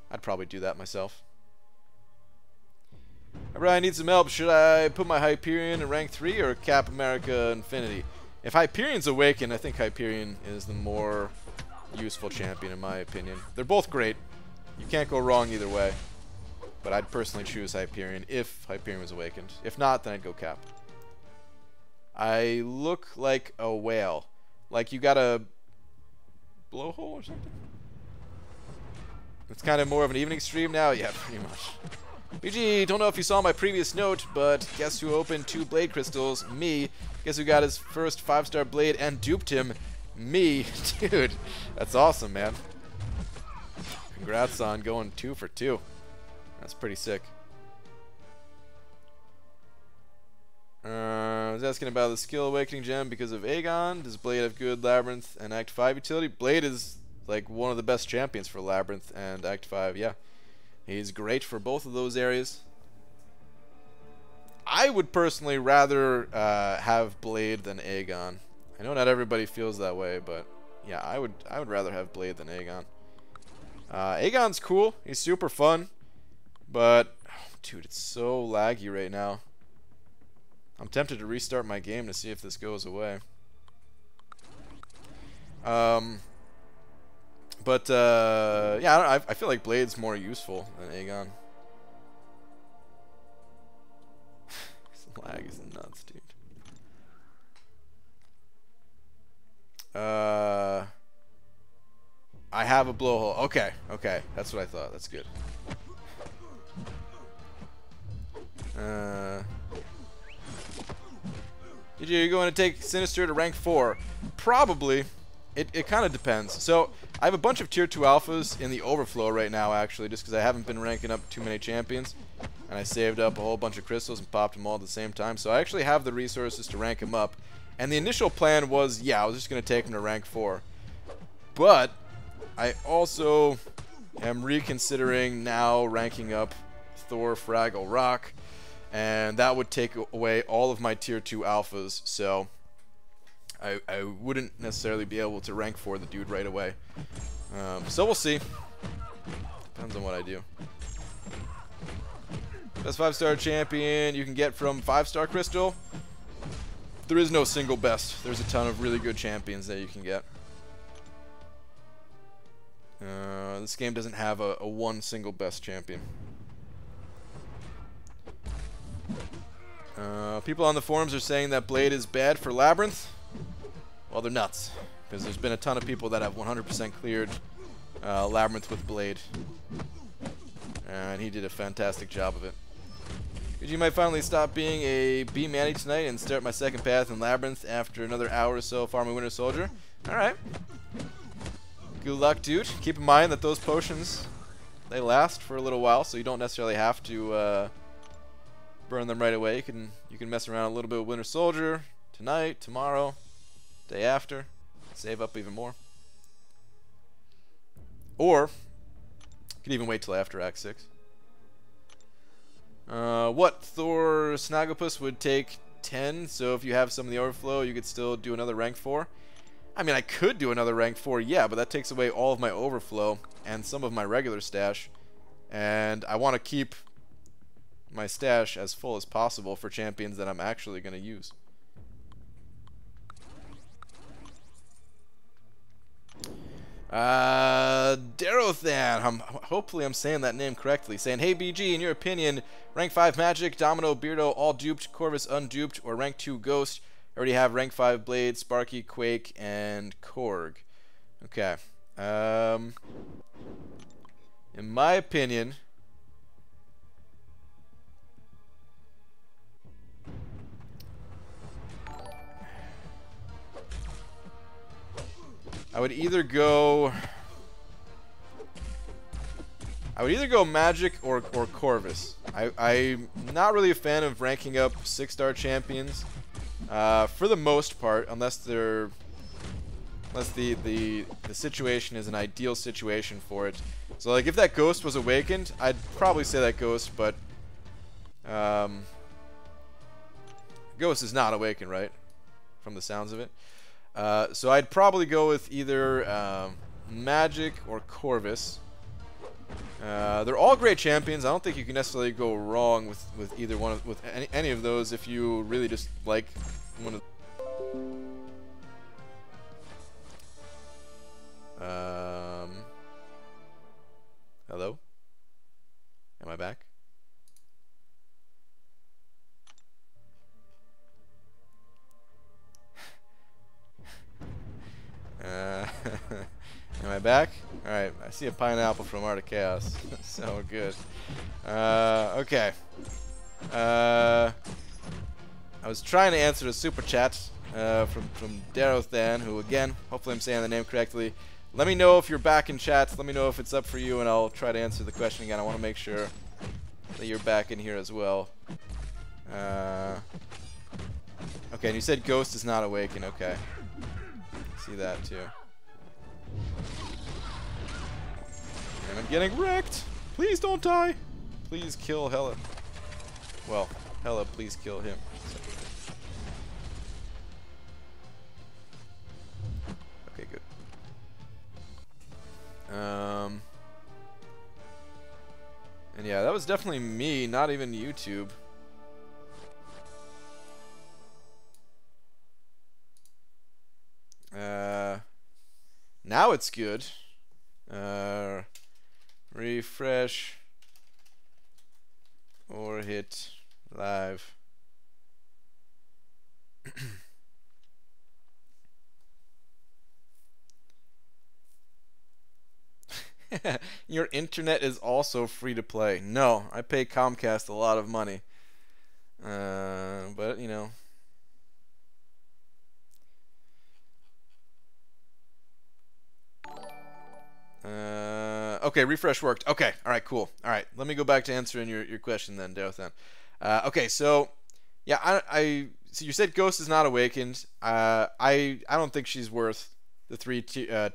I'd probably do that myself. Brian needs some help. Should I put my Hyperion in rank 3 or cap America Infinity? If Hyperion's Awakened, I think Hyperion is the more useful champion in my opinion. They're both great. You can't go wrong either way. But I'd personally choose Hyperion if Hyperion was Awakened. If not, then I'd go cap. I look like a whale. Like you got a blowhole or something? It's kind of more of an evening stream now? Yeah, pretty much. BG, don't know if you saw my previous note, but guess who opened 2 blade crystals? Me. Guess who got his first 5-star blade and duped him? Me. Dude, that's awesome, man. Congrats on going 2 for 2. That's pretty sick. I was asking about the skill awakening gem because of Aegon. Does Blade have good Labyrinth and Act 5 utility? Blade is like one of the best champions for Labyrinth and Act 5, yeah. He's great for both of those areas. I would personally rather have Blade than Aegon. I know not everybody feels that way, but yeah, I would rather have Blade than Aegon. Aegon's cool. He's super fun, but oh, dude, it's so laggy right now. I'm tempted to restart my game to see if this goes away. But yeah, I feel like Blade's more useful than Aegon. I have a blowhole. Okay, okay. That's what I thought. That's good. You're going to take Sinister to rank 4? Probably. It kind of depends. So, I have a bunch of tier 2 alphas in the overflow right now, actually, just because I haven't been ranking up too many champions. And I saved up a whole bunch of crystals and popped them all at the same time. So I actually have the resources to rank him up. And the initial plan was, yeah, I was just going to take him to rank 4. But I also am reconsidering now ranking up Thor Fraggle Rock. And that would take away all of my tier 2 alphas. So I wouldn't necessarily be able to rank 4 the dude right away. So we'll see. Depends on what I do. Best 5-star champion you can get from 5-star crystal. There is no single best. There's a ton of really good champions that you can get. This game doesn't have a one single best champion. People on the forums are saying that Blade is bad for Labyrinth. Well, they're nuts. Because there's been a ton of people that have 100% cleared Labyrinth with Blade. And he did a fantastic job of it. You might finally stop being a B-Manny tonight and start my second path in Labyrinth after another hour or so farming Winter Soldier. Alright. Good luck, dude. Keep in mind that those potions, they last for a little while, so you don't necessarily have to burn them right away. You can mess around a little bit with Winter Soldier tonight, tomorrow, day after. Save up even more. Or you could even wait till after Act 6. What? Thor Snagglepuss would take 10, so if you have some of the overflow, you could still do another rank 4. I mean, I could do another rank 4, yeah, but that takes away all of my overflow and some of my regular stash. And I want to keep my stash as full as possible for champions that I'm actually going to use. Darothan, hopefully I'm saying that name correctly, saying, hey BG, in your opinion, rank 5 Magic, Domino, Beardo, all duped, Corvus unduped, or rank 2 Ghost? I already have rank 5 Blade, Sparky, Quake, and Korg. Okay. In my opinion, I would either go Magic or Corvus. I'm not really a fan of ranking up 6-star champions for the most part, unless the situation is an ideal situation for it. So like if that Ghost was awakened, I'd probably say that Ghost, but Ghost is not awakened, right? From the sounds of it. So I'd probably go with either Magic or Corvus. They're all great champions. I don't think you can necessarily go wrong with either one with any of those if you really just like one of. Hello? Am I back? Am I back? Alright, I see a pineapple from Art of Chaos. So good. Okay. I was trying to answer the super chat from Darothan, who again, hopefully I'm saying the name correctly. Let me know if you're back in chat. Let me know if it's up for you, and I'll try to answer the question again. I want to make sure that you're back in here as well. Okay, and you said Ghost is not awakened. Okay. See that too. And I'm getting wrecked. Please don't die. Please kill Hela. Well, Hela, please kill him. Okay, good. And yeah, that was definitely me, not even YouTube. Now it's good. Refresh or hit live. Your internet is also free to play. No, I pay Comcast a lot of money. But, you know. Okay, refresh worked. Okay, all right, cool. All right, let me go back to answering your question then, Darothan. Okay, so yeah, so you said Ghost is not awakened. I don't think she's worth the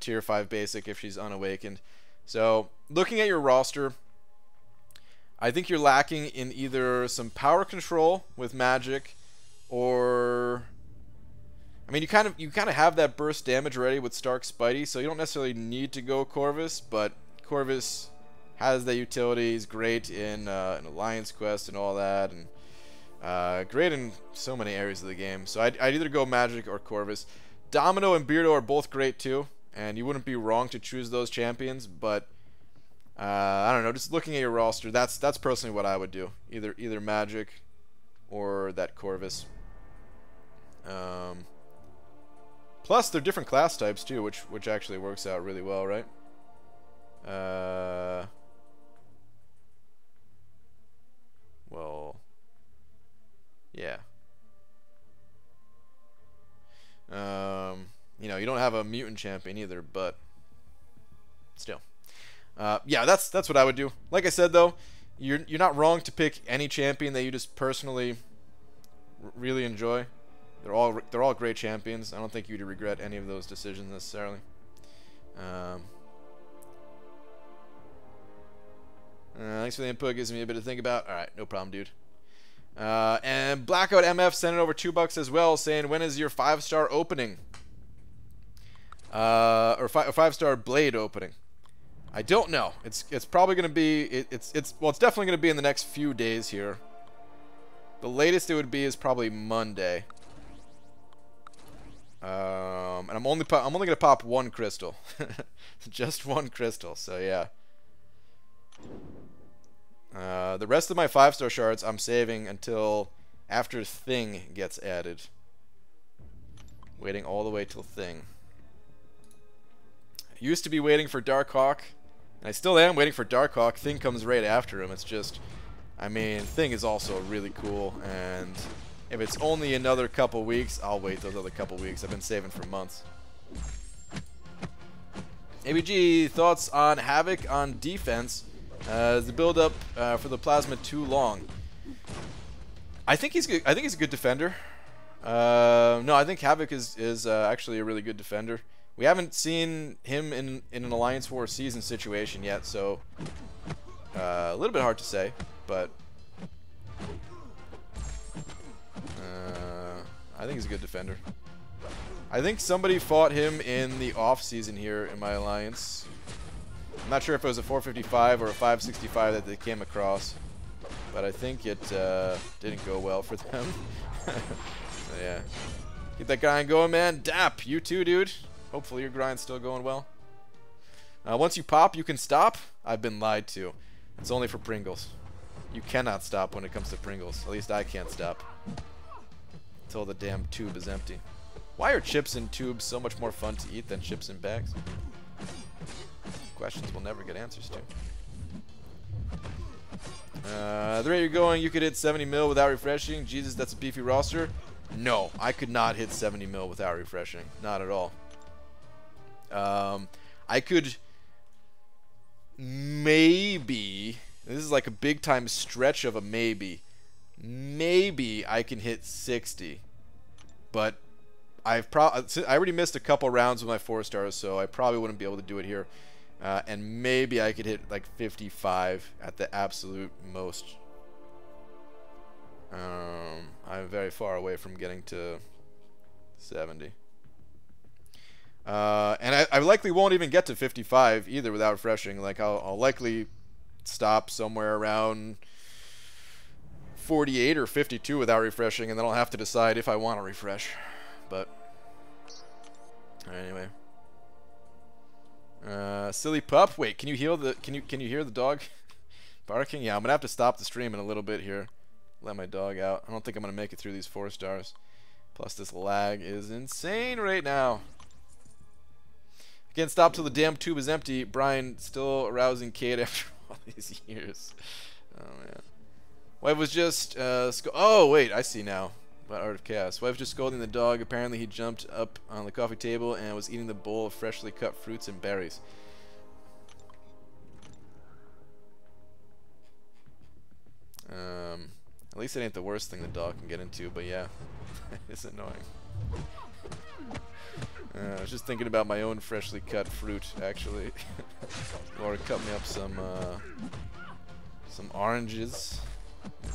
tier 5 basic if she's unawakened. So looking at your roster, I think you're lacking in either some power control with magic, or I mean, you kind of have that burst damage already with Stark Spidey, so you don't necessarily need to go Corvus, but Corvus has the utility. He's great in Alliance Quest and all that, and great in so many areas of the game. So I'd either go Magic or Corvus. Domino and Beardo are both great too, and you wouldn't be wrong to choose those champions, but I don't know. Just looking at your roster, that's personally what I would do. Either Magic or that Corvus. Plus, they're different class types too, which actually works out really well, right? Well, yeah. You know, you don't have a mutant champion either, but still. Yeah, that's what I would do. Like I said though, you're not wrong to pick any champion that you just personally really enjoy. They're all great champions. I don't think you'd regret any of those decisions necessarily. Thanks for the input. Gives me a bit to think about. All right, no problem, dude. And Blackout MF sent it over $2 as well, saying, when is your 5-star opening? Or 5-star Blade opening? I don't know. It's probably gonna be it's definitely gonna be in the next few days here. The latest it would be is probably Monday. And I'm only gonna pop one crystal, just one crystal. So yeah. The rest of my 5-star shards I'm saving until after Thing gets added. Waiting all the way till Thing. I used to be waiting for Darkhawk, and I still am waiting for Darkhawk. Thing comes right after him. It's just, I mean, Thing is also really cool, and if it's only another couple weeks, I'll wait those other couple weeks. I've been saving for months. ABG, thoughts on Havoc on defense? Is the build-up for the Plasma too long? I think he's good. I think he's a good defender. No, I think Havoc is actually a really good defender. We haven't seen him in an Alliance War season situation yet, so a little bit hard to say, but I think he's a good defender. I think somebody fought him in the off-season here in my Alliance. I'm not sure if it was a 455 or a 565 that they came across, but I think it didn't go well for them. So yeah, keep that grind going, man. Dap, you too, dude. Hopefully your grind's still going well. Once you pop, you can stop. I've been lied to. It's only for Pringles. You cannot stop when it comes to Pringles. At least I can't stop until the damn tube is empty. Why are chips in tubes so much more fun to eat than chips in bags? Questions we'll never get answers to. The rate you're going, you could hit 70 mil without refreshing. Jesus, that's a beefy roster. No, I could not hit 70 mil without refreshing. Not at all. I could maybe, this is like a big time stretch of a maybe I can hit 60, but I already missed a couple rounds with my 4-stars, so I probably wouldn't be able to do it here. And maybe I could hit like 55 at the absolute most. I'm very far away from getting to 70. And I likely won't even get to 55 either without refreshing. Like I'll likely stop somewhere around 48 or 52 without refreshing, and then I'll have to decide if I want to refresh. But anyway. Silly pup. Wait, can you hear the dog barking? Yeah, I'm gonna have to stop the stream in a little bit here. Let my dog out. I don't think I'm gonna make it through these 4-stars. Plus this lag is insane right now. Can't stop till the damn tube is empty. Brian still arousing Kate after all these years. Oh man. Wife was just oh wait, I see now. About Art of Chaos. Wife just scolding the dog. Apparently he jumped up on the coffee table and was eating the bowl of freshly cut fruits and berries. At least it ain't the worst thing the dog can get into, but yeah, it's annoying. I was just thinking about my own freshly cut fruit, actually. Laura cut me up some oranges.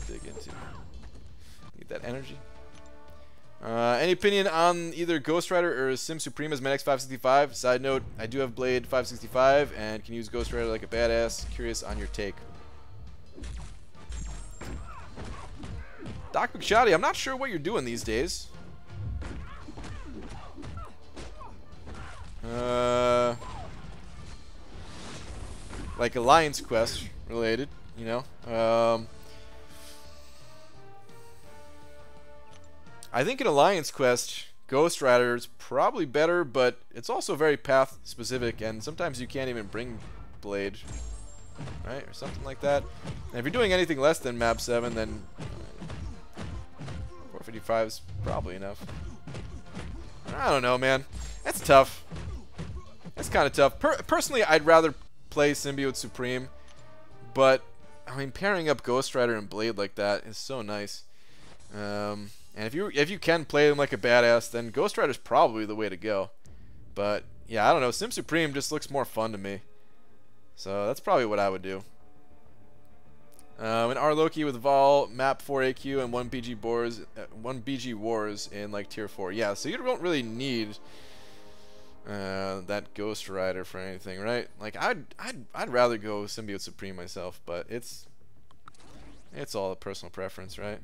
Dig into. Need that energy. Any opinion on either Ghost Rider or Sim Supreme as my next 565? Side note, I do have Blade 565 and can use Ghost Rider like a badass. Curious on your take. Doc McShoddy, I'm not sure what you're doing these days. Like Alliance Quest related, you know. I think in Alliance Quest, Ghost Rider is probably better, but it's also very path specific, and sometimes you can't even bring Blade, right, or something like that. And if you're doing anything less than map 7, then 455 is probably enough. I don't know, man. That's tough. That's kind of tough. Personally, I'd rather play Symbiote Supreme, but I mean, pairing up Ghost Rider and Blade like that is so nice. And if you can play them like a badass, then Ghost Rider's probably the way to go. But yeah, I don't know. Sim Supreme just looks more fun to me, so that's probably what I would do. In R Loki with Vol, map 4 AQ and 1 BG Wars in like tier 4. Yeah, so you don't really need that Ghost Rider for anything, right? Like I'd rather go Symbiote Supreme myself, but it's all a personal preference, right?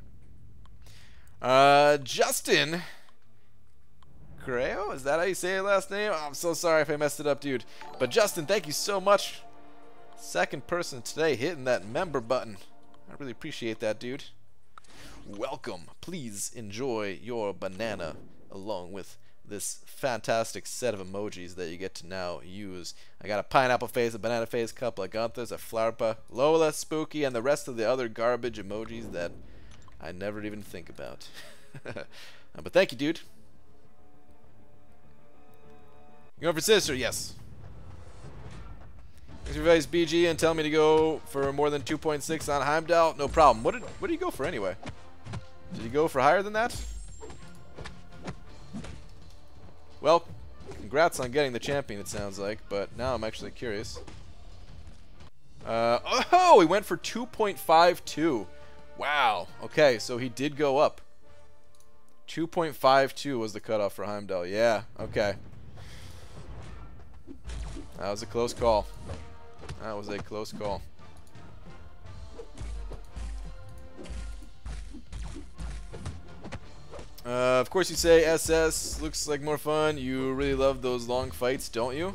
Justin Creo, is that how you say your last name? Oh, I'm so sorry if I messed it up, dude. But Justin, thank you so much. Second person today hitting that member button. I really appreciate that, dude. Welcome. Please enjoy your banana along with this fantastic set of emojis that you get to now use. I got a pineapple face, a banana face, couple of Gunthers, a Flarpa, Lola, Spooky, and the rest of the other garbage emojis that I never even think about. But thank you, dude. You going for Sinister? Yes. Thanks for advice, BG, and tell me to go for more than 2.6 on Heimdall. No problem. What did he go for anyway? Did he go for higher than that? Well, congrats on getting the champion, it sounds like, but now I'm actually curious. Oh, he went for 2.52. Wow. Okay, so he did go up. 2.52 was the cutoff for Heimdall. Yeah, okay. That was a close call. That was a close call. Of course you say SS looks like more fun. You really love those long fights, don't you?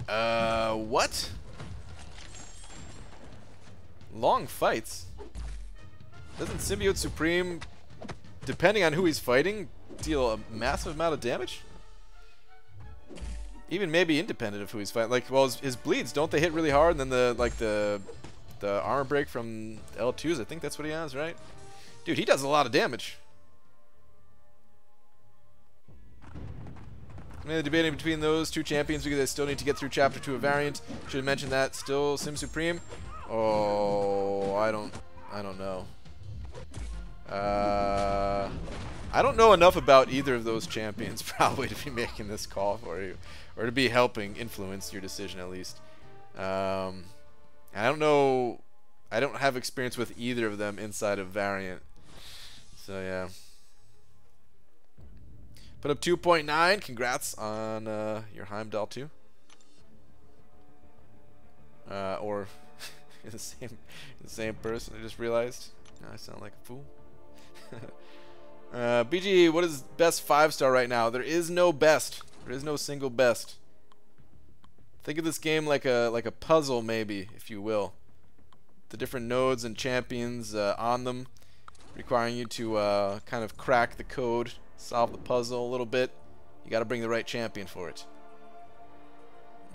What? Long fights? Doesn't Symbiote Supreme, depending on who he's fighting, deal a massive amount of damage? Even maybe independent of who he's fighting. Like, well, his bleeds, don't they hit really hard? And then the armor break from L2s, I think that's what he has, right? Dude, he does a lot of damage. I'm mainly debating between those two champions because I still need to get through Chapter 2 of Variant. Should have mentioned that. Still Sim Supreme. Oh, I don't know. I don't know enough about either of those champions probably to be making this call for you, or to be helping influence your decision at least. I don't know. I don't have experience with either of them inside of Variant. So yeah. Put up 2.9. Congrats on your Heimdall 2. Or the same person. I just realized. Now I sound like a fool. BG, what is best 5-star right now? There is no best. There is no single best. Think of this game like a puzzle, maybe, if you will. The different nodes and champions on them, requiring you to kind of crack the code, solve the puzzle a little bit. You got to bring the right champion for it.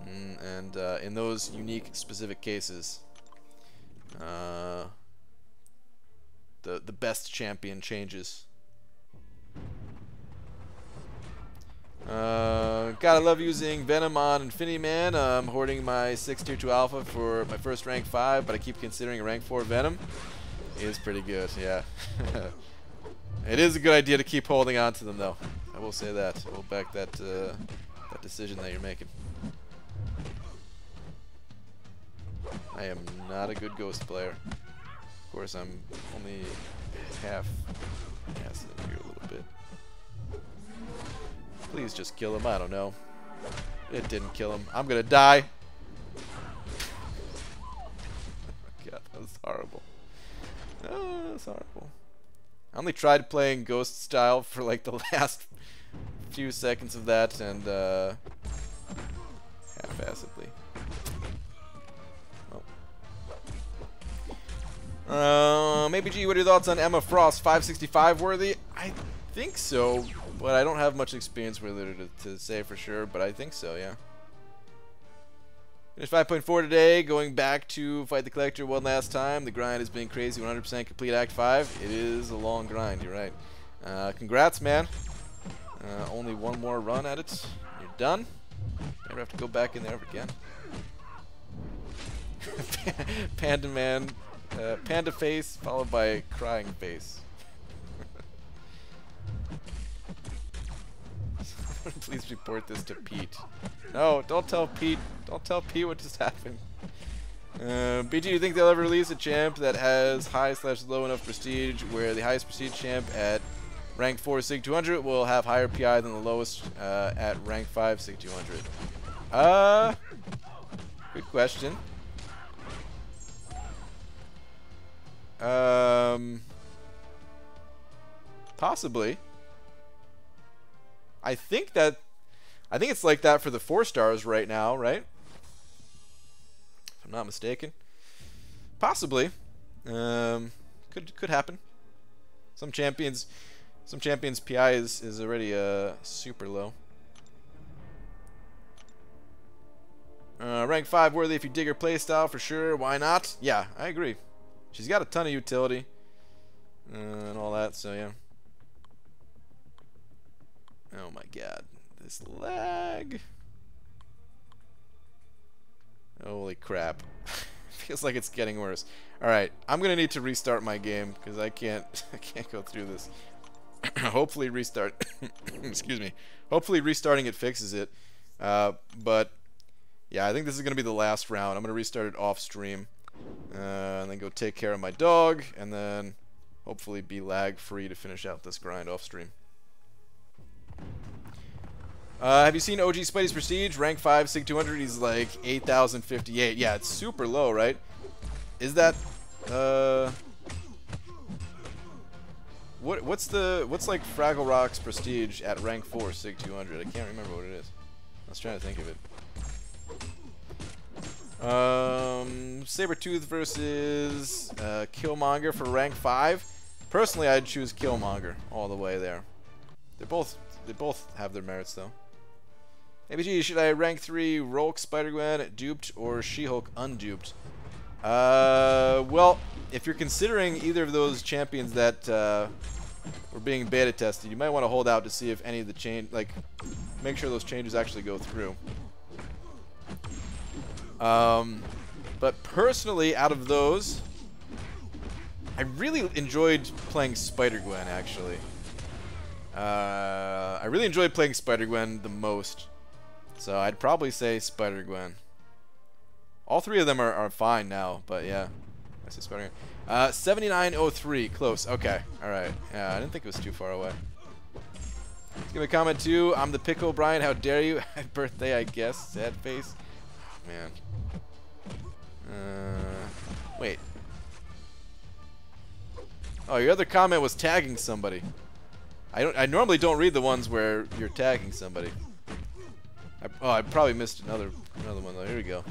And in those unique, specific cases, the best champion changes. Gotta love using Venom on Infinity Man. I'm hoarding my 6 tier 2 alpha for my first rank 5, but I keep considering a rank 4 Venom. It is pretty good, yeah. It is a good idea to keep holding on to them, though. I will say that. I will back that that decision that you're making. I am not a good Ghost player. Of course, I'm only half acid here a little bit. Please just kill him. I don't know. It didn't kill him. I'm gonna die. God, that was horrible. Oh, that's horrible. I only tried playing Ghost style for like the last few seconds of that, and half-assedly. Maybe G, what are your thoughts on Emma Frost? 565 worthy? I think so, but I don't have much experience with it to say for sure, but I think so, yeah. Finished 5.4 today, going back to fight the Collector one last time. The grind has been crazy, 100% complete Act 5. It is a long grind, you're right. Congrats, man. Only one more run at it. You're done. Never have to go back in there again. Panda Man. Panda face followed by a crying face. Please report this to Pete. No, don't tell Pete. Don't tell Pete what just happened. BG, do you think they'll ever release a champ that has high/low enough prestige where the highest prestige champ at rank 4 Sig 200 will have higher PI than the lowest at rank 5 Sig 200? Good question. Possibly. I think it's like that for the 4 stars right now, right? If I'm not mistaken. Possibly. Could happen. Some champions PI is already super low. Rank 5 worthy if you dig her playstyle for sure. Why not? Yeah, I agree. She's got a ton of utility and all that, so yeah. Oh my god, this lag. Holy crap. Feels like it's getting worse. Alright, I'm gonna need to restart my game because I can't go through this. Hopefully restart excuse me. Hopefully restarting it fixes it. But yeah, I think this is gonna be the last round. I'm gonna restart it off stream. And then go take care of my dog, and then hopefully be lag free to finish out this grind off stream. Have you seen OG Spidey's Prestige? Rank 5 Sig 200, he's like 8,058. Yeah, it's super low, right? Is that what's like Fraggle Rock's Prestige at rank 4 Sig 200? I can't remember what it is. I was trying to think of it. Sabretooth versus Killmonger for rank 5. Personally, I'd choose Killmonger all the way there. They both have their merits though. ABG, should I rank 3 Rolk Spider-Gwen duped or She-Hulk unduped? Well, if you're considering either of those champions that were being beta tested, you might want to hold out to see if any of the make sure those changes actually go through. But personally, out of those, I really enjoyed playing Spider-Gwen, actually. I really enjoyed playing Spider-Gwen the most. So I'd probably say Spider-Gwen. All 3 of them are fine now, but yeah. I say Spider-Gwen. 7903, close. Okay, alright. Yeah, I didn't think it was too far away. Let's give me a comment too. I'm the Pickle, Brian. How dare you? Happy birthday, I guess. Sad face. Oh, man. Wait. Oh, your other comment was tagging somebody. I normally don't read the ones where you're tagging somebody. I probably missed another one though. Here we go.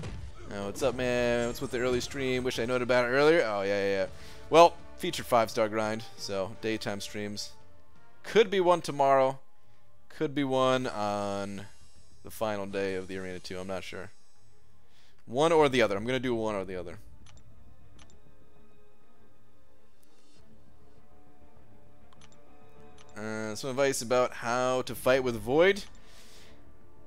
What's up, man? What's with the early stream? Wish I known about it earlier. Oh yeah. Well, featured 5-star grind, so daytime streams. Could be one tomorrow. Could be one on the final day of the Arena 2. I'm not sure. One or the other. I'm gonna do one or the other. Some advice about how to fight with Void.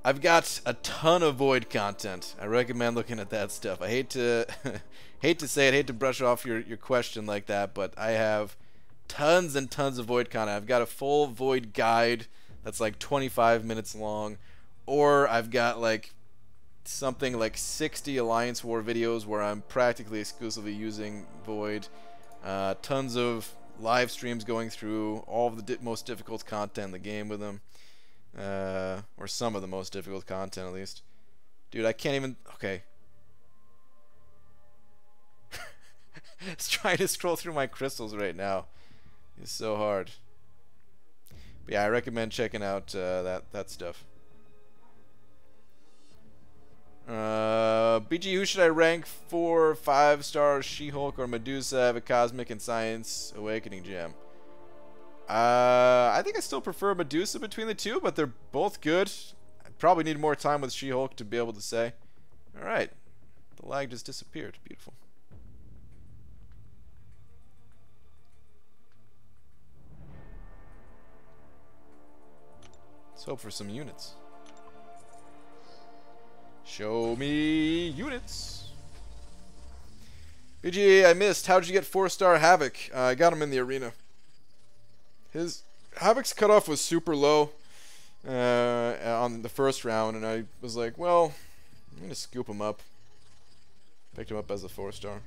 I've got a ton of Void content. I recommend looking at that stuff. I hate to hate to say it, hate to brush off your question like that, but I have tons and tons of Void content. I've got a full Void guide that's like 25 minutes long, or I've got like something like 60 Alliance War videos where I'm practically exclusively using Void. Tons of live streams going through all of the most difficult content in the game with them. Or some of the most difficult content, at least. Dude, I can't even... Okay. Just trying to scroll through my crystals right now. It's so hard. But yeah, I recommend checking out that stuff. BG, who should I rank for 5-star She-Hulk or Medusa? I have a Cosmic and Science Awakening gem. I think I still prefer Medusa between the two, but they're both good. I probably need more time with She-Hulk to be able to say. Alright. The lag just disappeared. Beautiful. Let's hope for some units. Show me units. BG, I missed. How did you get 4-star Havoc? I got him in the arena. His Havoc's cutoff was super low on the first round, and I was like, well, I'm gonna scoop him up. Picked him up as a 4-star.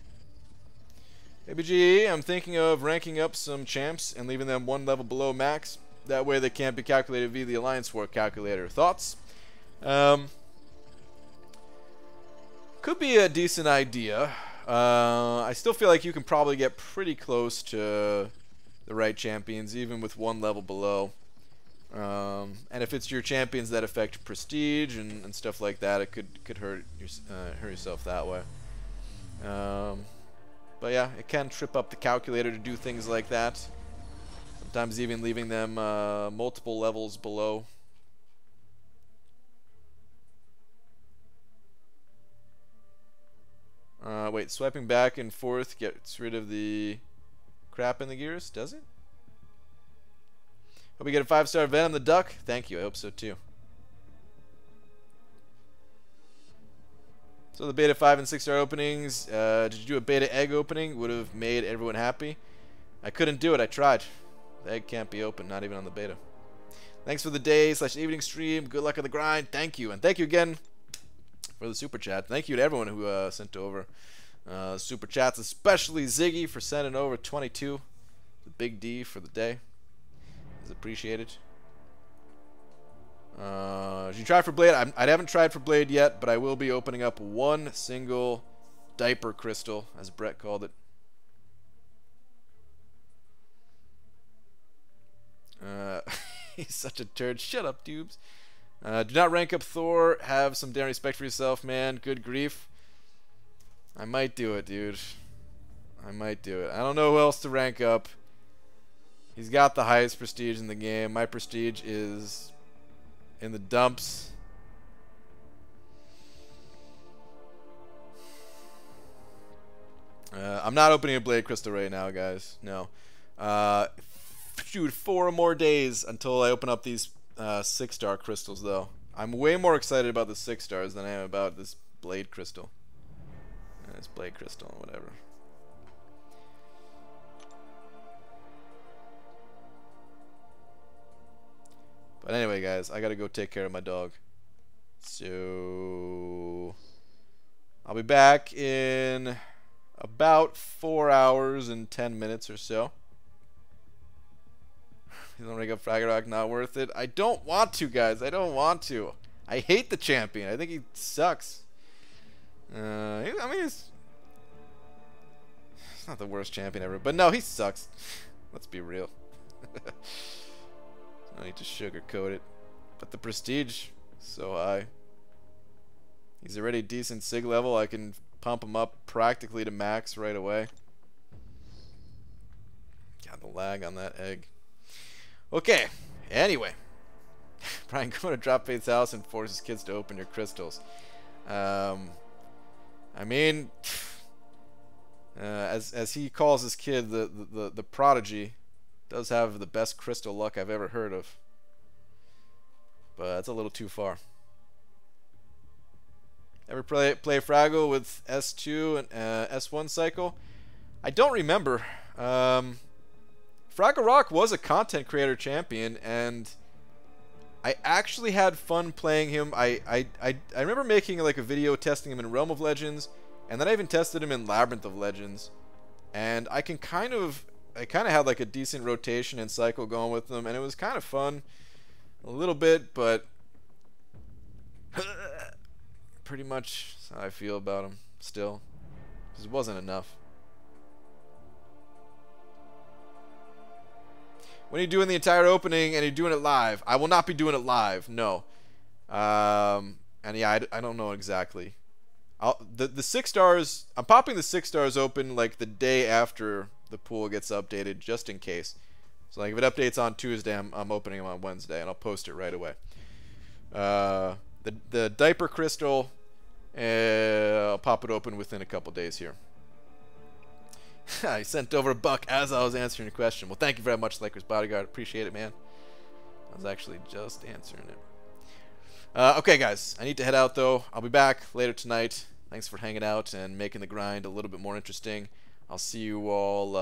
Hey BG, I'm thinking of ranking up some champs and leaving them one level below max. That way they can't be calculated via the Alliance War calculator. Thoughts? Could be a decent idea. I still feel like you can probably get pretty close to the right champions, even with one level below. And if it's your champions that affect prestige and stuff like that, it could hurt yourself that way. But yeah, it can trip up the calculator to do things like that. Sometimes even leaving them multiple levels below. Wait, swiping back and forth gets rid of the crap in the gears, does it? Hope we get a 5-star Venom the Duck. Thank you, I hope so too. So the beta 5 and 6-star openings, did you do a beta egg opening? Would have made everyone happy. I couldn't do it, I tried. The egg can't be open, not even on the beta. Thanks for the day/evening stream. Good luck on the grind. Thank you. And thank you again for the super chat. Thank you to everyone who sent over super chats, especially Ziggy for sending over 22. The big D for the day is appreciated. Did you try for Blade? I haven't tried for Blade yet, but I will be opening up one single diaper crystal, as Brett called it. He's such a turd. Shut up, Dubes. Do not rank up Thor. Have some damn respect for yourself, man. Good grief. I might do it, dude. I might do it. I don't know who else to rank up. He's got the highest prestige in the game. My prestige is in the dumps. I'm not opening a Blade Crystal right now, guys. No. Shoot, 4 more days until I open up these 6-star crystals, though. I'm way more excited about the 6-stars than I am about this Blade Crystal. This Blade Crystal, whatever. But anyway, guys, I gotta go take care of my dog. So I'll be back in about 4 hours and 10 minutes or so. You don't rig up Fragorock, not worth it. I don't want to, guys. I don't want to. I hate the champion. I think he sucks. I mean, he's not the worst champion ever, but no, he sucks. Let's be real. I need to sugarcoat it. But the prestige, so high. He's already decent sig level. I can pump him up practically to max right away. God, the lag on that egg. Okay, anyway. Brian, go to Drop Faith's house and force his kids to open your crystals. I mean, as he calls his kid, the prodigy, does have the best crystal luck I've ever heard of. But that's a little too far. Ever play Fraggle with S2 and S1 cycle? I don't remember. Fraggle Rock was a content creator champion, and I actually had fun playing him. I remember making like a video testing him in Realm of Legends, and then I even tested him in Labyrinth of Legends. And I kind of had like a decent rotation and cycle going with them, and it was kind of fun a little bit, but pretty much that's how I feel about him still, because it wasn't enough. When are you doing the entire opening and you're doing it live? I will not be doing it live, no. And yeah, I don't know exactly. The 6 stars, I'm popping the 6 stars open like the day after the pool gets updated, just in case. So like if it updates on Tuesday, I'm opening them on Wednesday, and I'll post it right away. The diaper crystal, I'll pop it open within a couple days here. I sent over $1 as I was answering your question. Well, thank you very much, Lakers Bodyguard. Appreciate it, man. I was actually just answering it. Okay, guys. I need to head out, though. I'll be back later tonight. Thanks for hanging out and making the grind a little bit more interesting. I'll see you all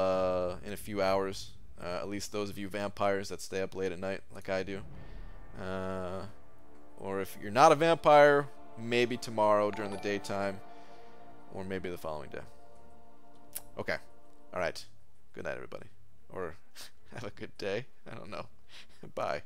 in a few hours. At least those of you vampires that stay up late at night like I do. Or if you're not a vampire, maybe tomorrow during the daytime. Or maybe the following day. Okay. All right. Good night, everybody. Or have a good day. I don't know. Bye.